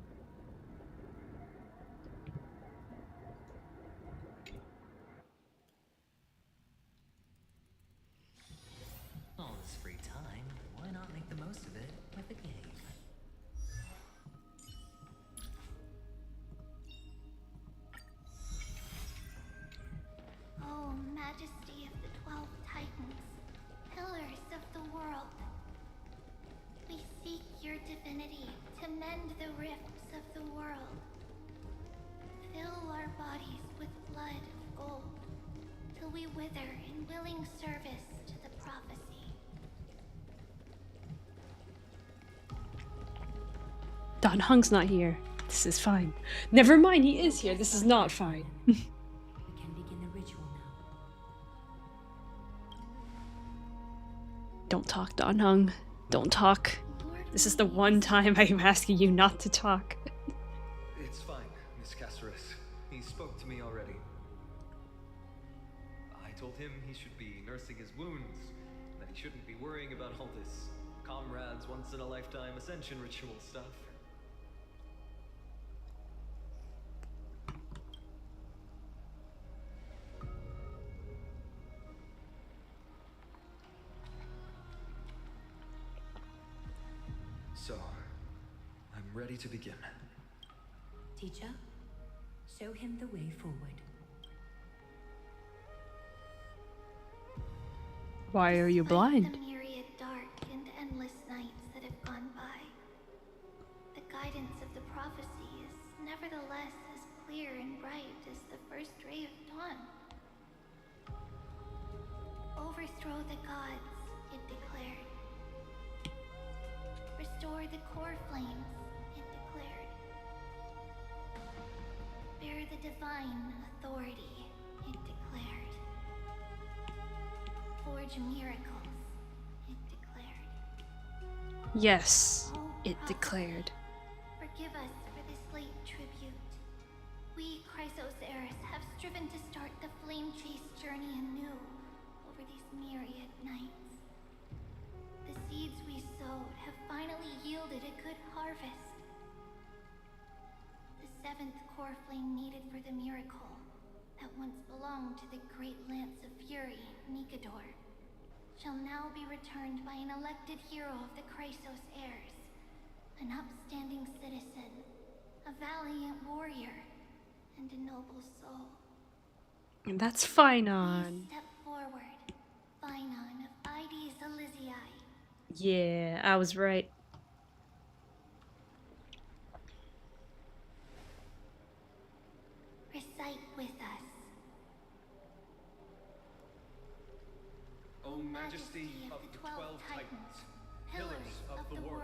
All this free time, why not make the most of it with a game? Oh, Majesty of the 12 Titans, pillars of the world. We seek your divinity to mend the rifts of the world. Fill our bodies with blood of gold, till we wither in willing service to the prophecy. Don Hung's not here. This is fine. Never mind, he is here. This is not fine. We can begin the ritual now. Don't talk, Don Hung. Don't talk. This is the one time I'm asking you not to talk. It's fine, Miss Caceres. He spoke to me already. I told him he should be nursing his wounds, that he shouldn't be worrying about all this comrades once-in-a-lifetime ascension ritual stuff. So, I'm ready to begin. Teacher, show him the way forward. Why are you blind? The myriad dark and endless nights that have gone by, the guidance of the prophecy is nevertheless as clear and bright as the first ray of dawn. Overthrow the gods, it declared. Restore the core flames, it declared. Bear the divine authority, it declared. Forge miracles, it declared. Yes, Oh, it prophet, declared. Forgive us for this late tribute. We, Chrysos heirs, have striven to start the flame chase journey anew over these myriad nights. The seeds we sowed have finally yielded a good harvest. The seventh core flame needed for the miracle that once belonged to the great lance of fury, NIKADOR, shall now be returned by an elected hero of the Chrysos heirs, an upstanding citizen, a valiant warrior, and a noble soul. And that's Please Finon. step forward, Finon of Ides Elysiae. Yeah, I was right. Recite with us. O Majesty of the 12 Titans, pillars of the world,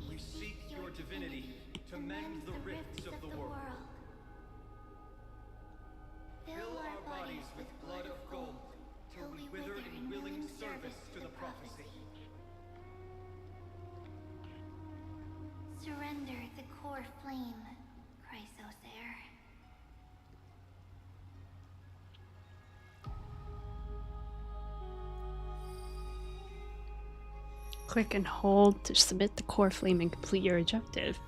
we seek your divinity to mend the rifts of the world. Fill our bodies with blood of gold, till we wither in willing service to the prophecy. Surrender the core flame, Chrysos heir. Click and hold to submit the core flame and complete your objective.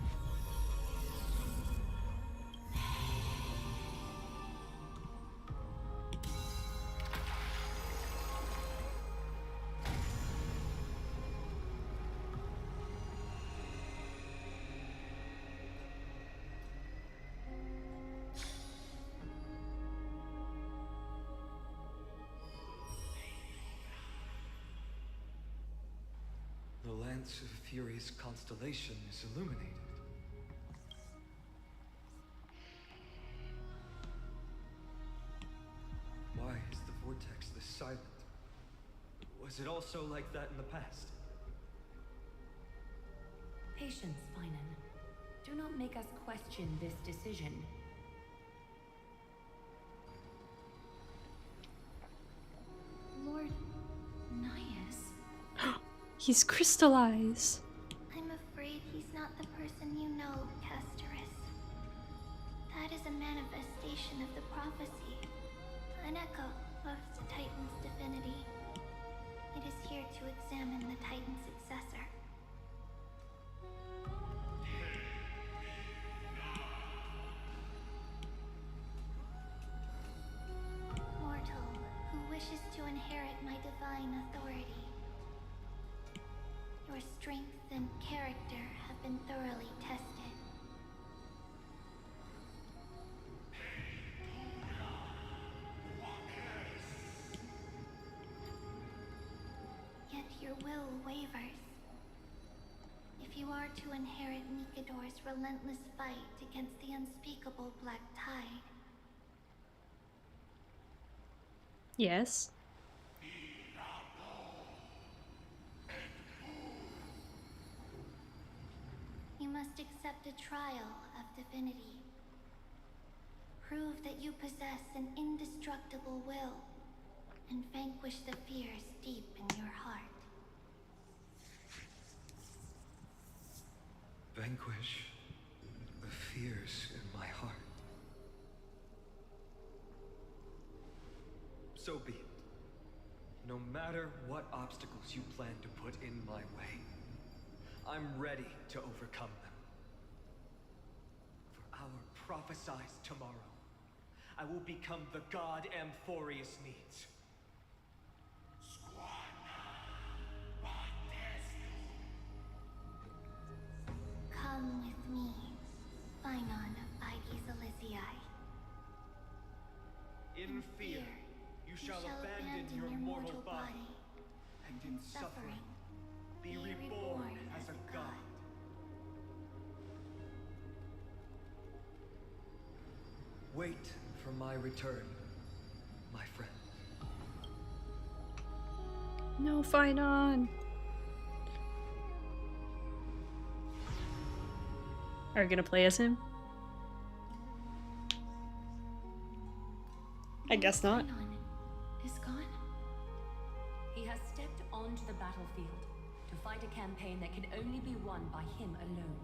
The Lance of Fury's constellation is illuminated. Why is the vortex this silent? Was it also like that in the past? Patience, Finon. Do not make us question this decision. Lord Naias. He's crystallized. I'm afraid he's not the person you know, Castoris. That is a manifestation of the prophecy, an echo of the Titan's divinity. It is here to examine the Titan's successor. Mortal who wishes to inherit my divine authority. Your strength and character have been thoroughly tested. Yet your will wavers. If you are to inherit NIKADOR's relentless fight against the unspeakable Black Tide, Yes. must accept a trial of divinity. Prove that you possess an indestructible will, and vanquish the fears deep in your heart. Vanquish the fears in my heart. So be it. No matter what obstacles you plan to put in my way, I'm ready to overcome them. For our prophesied tomorrow, I will become the god Amphorius needs. Come with me, Phynon of Ides Elysiae. In fear, you shall abandon your mortal body, and in suffering, be reborn as a god. Wait for my return, my friend. No, Phynon. Are you gonna play as him? I guess not. Phynon is gone. He has stepped onto the battlefield to fight a campaign that can only be won by him alone.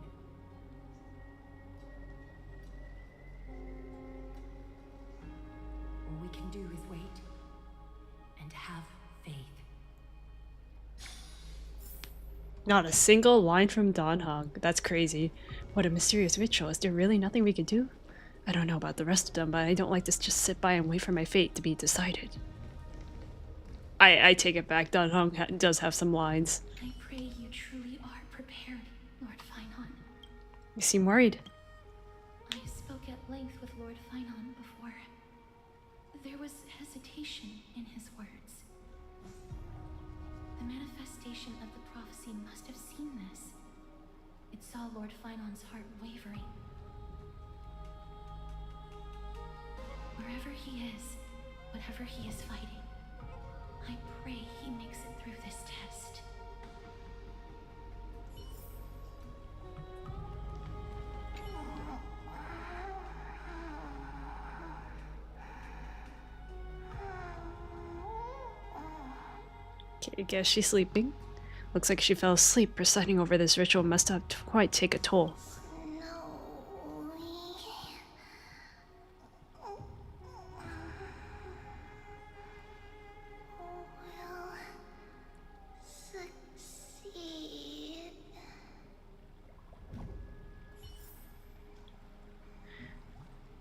All we can do is wait and have faith. Not a single line from Don Hog. That's crazy. What a mysterious ritual. Is there really nothing we could do? I don't know about the rest of them, but I don't like to just sit by and wait for my fate to be decided. I take it back. Don Hog does have some lines. I pray you truly are prepared, Lord Phynon. You seem worried. I spoke at length with Lord Phynon before. There was hesitation in his words. The manifestation of the prophecy must have seen this. It saw Lord Phynon's heart wavering. Wherever he is, whatever he is fighting, I pray he makes it through this test. Okay, I guess she's sleeping. Looks like she fell asleep. Presiding over this ritual must have quite take a toll.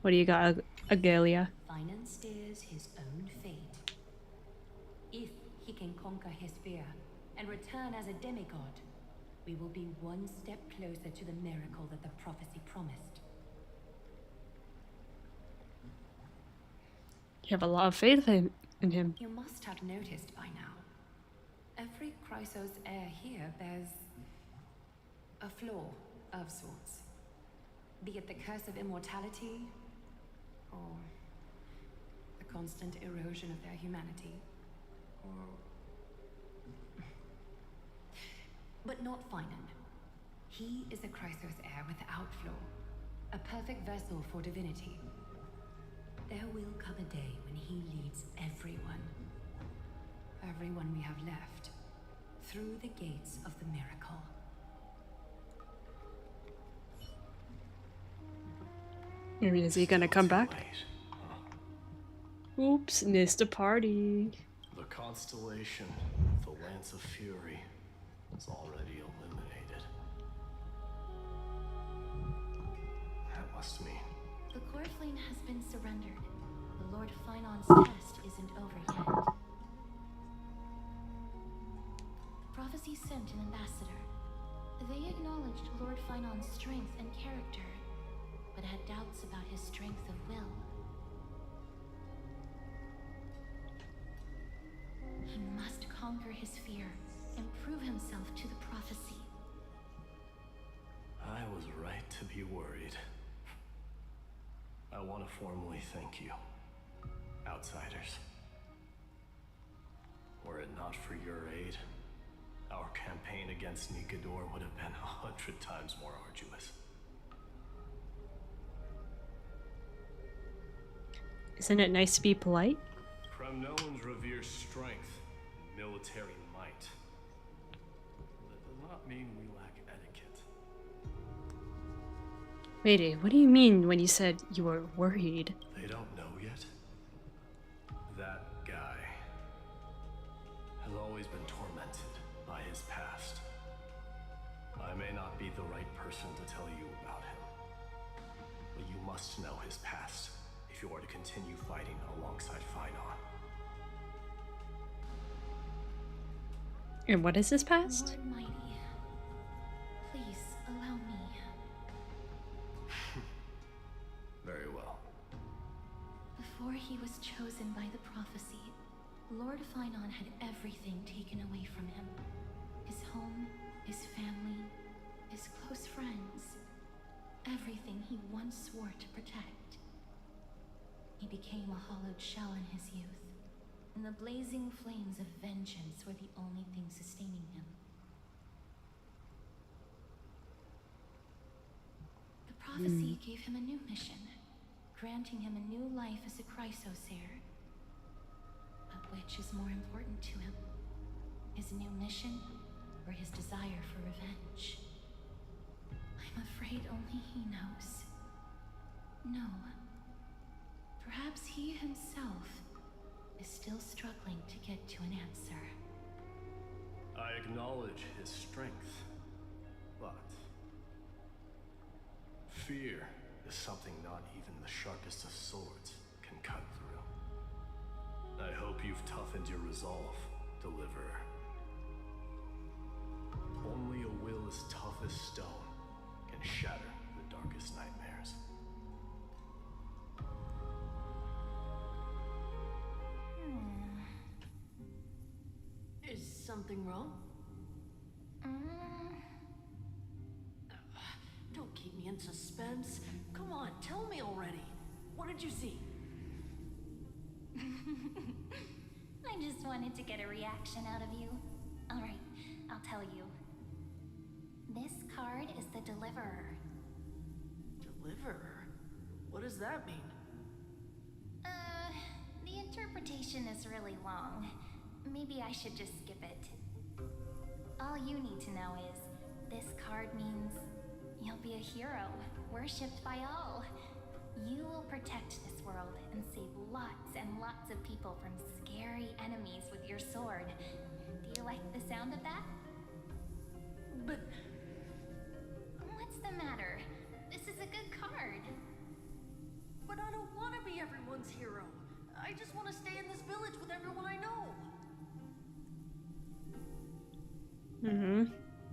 What do you got, Agalia? Phynon steers his own fate. If he can conquer his fear and return as a demigod, we will be one step closer to the miracle that the prophecy promised. You have a lot of faith in him. You must have noticed by now. Every Chrysos heir here bears a flaw of sorts. Be it the curse of immortality, or the constant erosion of their humanity, or... But not Phynon. He is a Chrysos heir without flaw, a perfect vessel for divinity. There will come a day when he leads everyone we have left, through the gates of the miracle. I mean, is he gonna come back? Oops, missed a party. The constellation, the Lance of Fury, is already eliminated. That must mean... The Corflane has been surrendered. The Lord Phynon's test isn't over yet. The prophecy sent an ambassador. They acknowledged Lord Phynon's strength and character, but had doubts about his strength of will. He must conquer his fear and prove himself to the prophecy. I was right to be worried. I want to formally thank you, outsiders. Were it not for your aid, our campaign against NIKADOR would have been 100 times more arduous. Isn't it nice to be polite? Kremnoans revere strength and military might. That does not mean we lack etiquette. Mayday, what do you mean when you said you were worried? They don't know yet. That guy has always been tormented by his past. I may not be the right person to tell you about him, but you must know his past if you are to continue fighting alongside Finon. And what is his past? Lord Mighty, please allow me. Very well. Before he was chosen by the prophecy, Lord Finon had everything taken away from him. His home, his family, his close friends. Everything he once swore to protect. He became a hollowed shell in his youth, and the blazing flames of vengeance were the only thing sustaining him. The prophecy gave him a new mission, granting him a new life as a Chrysos heir. But which is more important to him? His new mission, or his desire for revenge? I'm afraid only he knows. No. Perhaps he himself is still struggling to get to an answer. I acknowledge his strength, but fear is something not even the sharpest of swords can cut through. I hope you've toughened your resolve, Deliverer. Only a will as tough as stone can shatter the darkest nightmares. Is something wrong? Don't keep me in suspense. Come on, tell me already. What did you see? I just wanted to get a reaction out of you. Alright, I'll tell you. This card is the Deliverer. Deliverer? What does that mean? The interpretation is really long. Maybe I should just skip it. All you need to know is, this card means you'll be a hero, worshipped by all. You will protect this world and save lots and lots of people from scary enemies with your sword. Do you like the sound of that? But... What's the matter? This is a good card. But I don't want to be everyone's hero. I just want to stay in this village with everyone I know.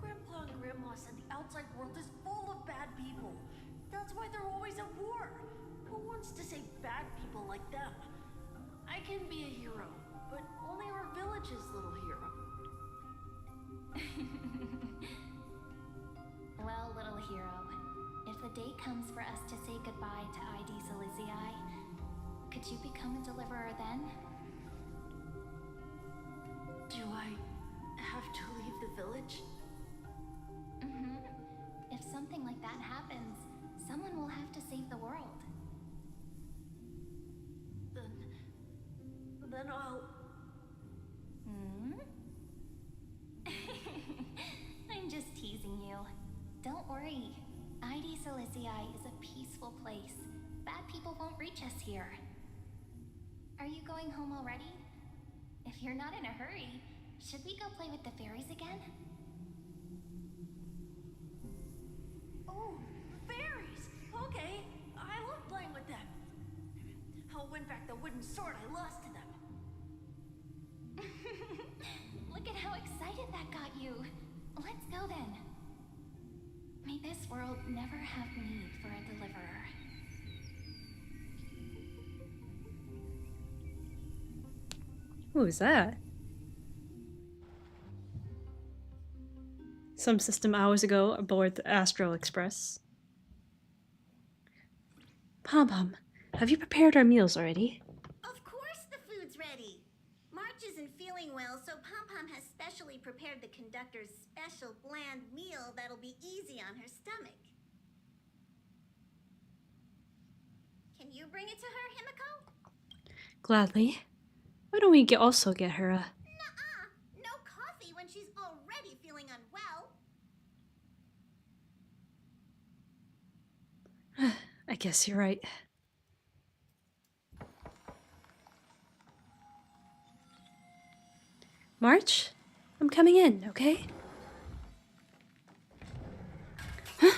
Grandpa and Grandma said the outside world is full of bad people. That's why they're always at war. Who wants to save bad people like them? I can be a hero, but only our village's little hero. Well, little hero, if the day comes for us to say goodbye to ID Silizii, could you become a deliverer then? Do I have to leave the village? If something like that happens, someone will have to save the world. Then I'll... I'm just teasing you. Don't worry. ID Silizii is a peaceful place. Bad people won't reach us here. Are you going home already? If you're not in a hurry, should we go play with the fairies again? Oh, fairies! Okay, I love playing with them. I'll win back the wooden sword I lost to them. Look at how excited that got you. Let's go then. May this world never have need for a deliverer. Who is that? Some system hours ago aboard the Astral Express. Pom Pom, have you prepared our meals already? Of course the food's ready. March isn't feeling well, so Pom Pom has specially prepared the conductor's special bland meal that'll be easy on her stomach. Can you bring it to her, Himiko? Gladly. Why don't we also get her a... Nuh-uh. No coffee when she's already feeling unwell. I guess you're right. March? I'm coming in, okay? Huh?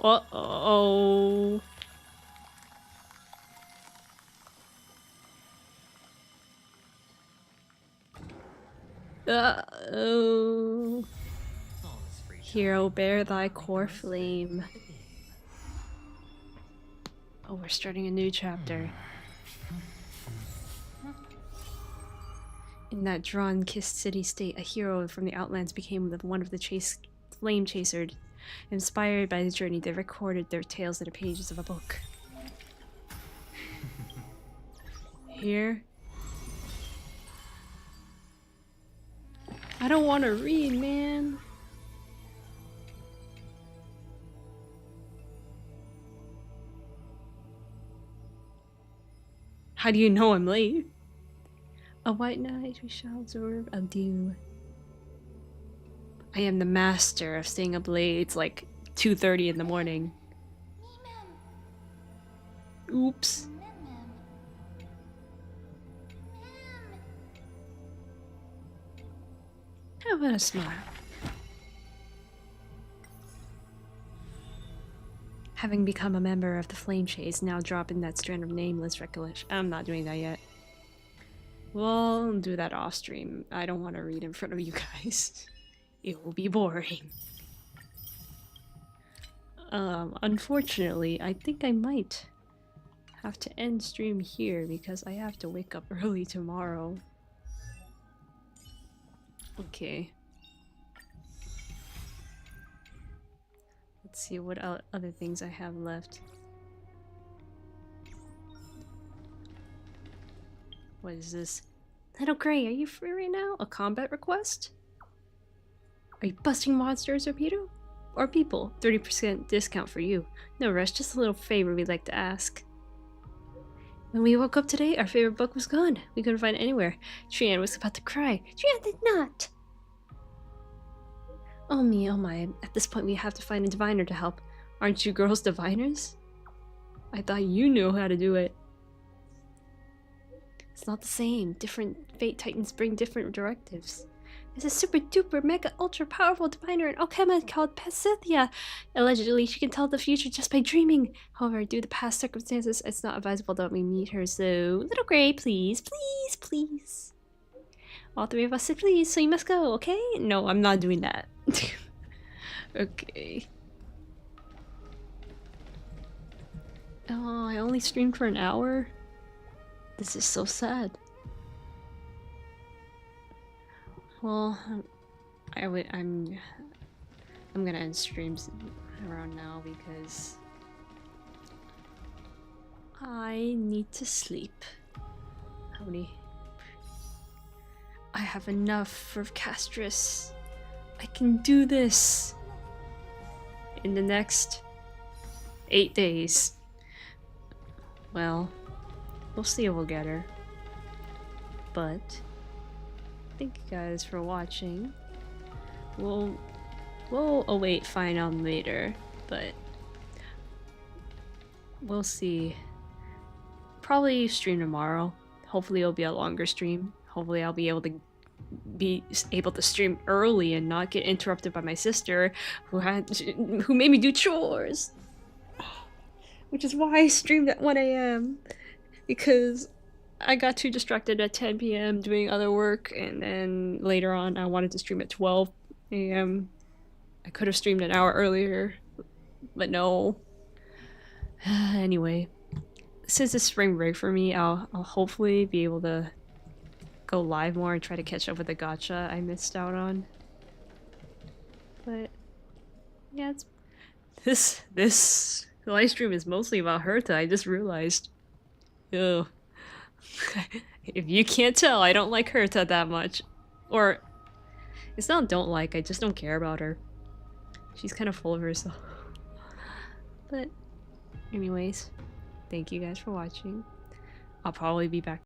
Uh-oh. Uh-oh. Hero, bear thy core flame. Oh, we're starting a new chapter. In that drawn, kissed city state, a hero from the Outlands became one of the flame chasers. Inspired by the journey, they recorded their tales in the pages of a book. Here? I don't want to read, man. How do you know I'm late? A white night we shall absorb a dew. I am the master of staying up late. It's like 2:30 in the morning. Oops. How about a smile? Having become a member of the Flame Chase, now drop in that strand of nameless recollection. I'm not doing that yet. We'll do that off stream. I don't want to read in front of you guys. It will be boring. Unfortunately, I think I might have to end stream here because I have to wake up early tomorrow. Okay. Let's see what other things I have left. What is this? Little Gray, are you free right now? A combat request? Are you busting monsters or people? 30% discount for you. No rush, just a little favor we'd like to ask. When we woke up today, our favorite book was gone. We couldn't find it anywhere. Trian was about to cry. Trian did not! Oh me, oh my. At this point we have to find a diviner to help. Aren't you girls diviners? I thought you knew how to do it. It's not the same. Different fate titans bring different directives. There's a super duper mega ultra powerful diviner in Okema called Pasithia. Allegedly, she can tell the future just by dreaming. However, due to past circumstances, it's not advisable that we meet her, so... Little Gray, please, please, please. All three of us said please, so you must go, okay? No, I'm not doing that. Okay. Oh, I only streamed for an hour? This is so sad. Well, I'm gonna end streams around now because I need to sleep. How many? I have enough for Castris. I can do this in the next 8 days. Well, we'll see if we'll get her. But thank you guys for watching. We'll await final later, but we'll see. Probably stream tomorrow. Hopefully it'll be a longer stream. Hopefully I'll be able to stream early and not get interrupted by my sister who made me do chores. Which is why I streamed at 1 AM. Because I got too distracted at 10 PM doing other work, and then later on I wanted to stream at 12 AM. I could have streamed an hour earlier, but no. Anyway, since it's spring break for me, I'll hopefully be able to go live more and try to catch up with the gacha I missed out on. But yeah, this live stream is mostly about Herta. I just realized. Ew. If you can't tell, I don't like Herta that much. Or it's not don't like, I just don't care about her. She's kind of full of herself. But anyways, thank you guys for watching. I'll probably be back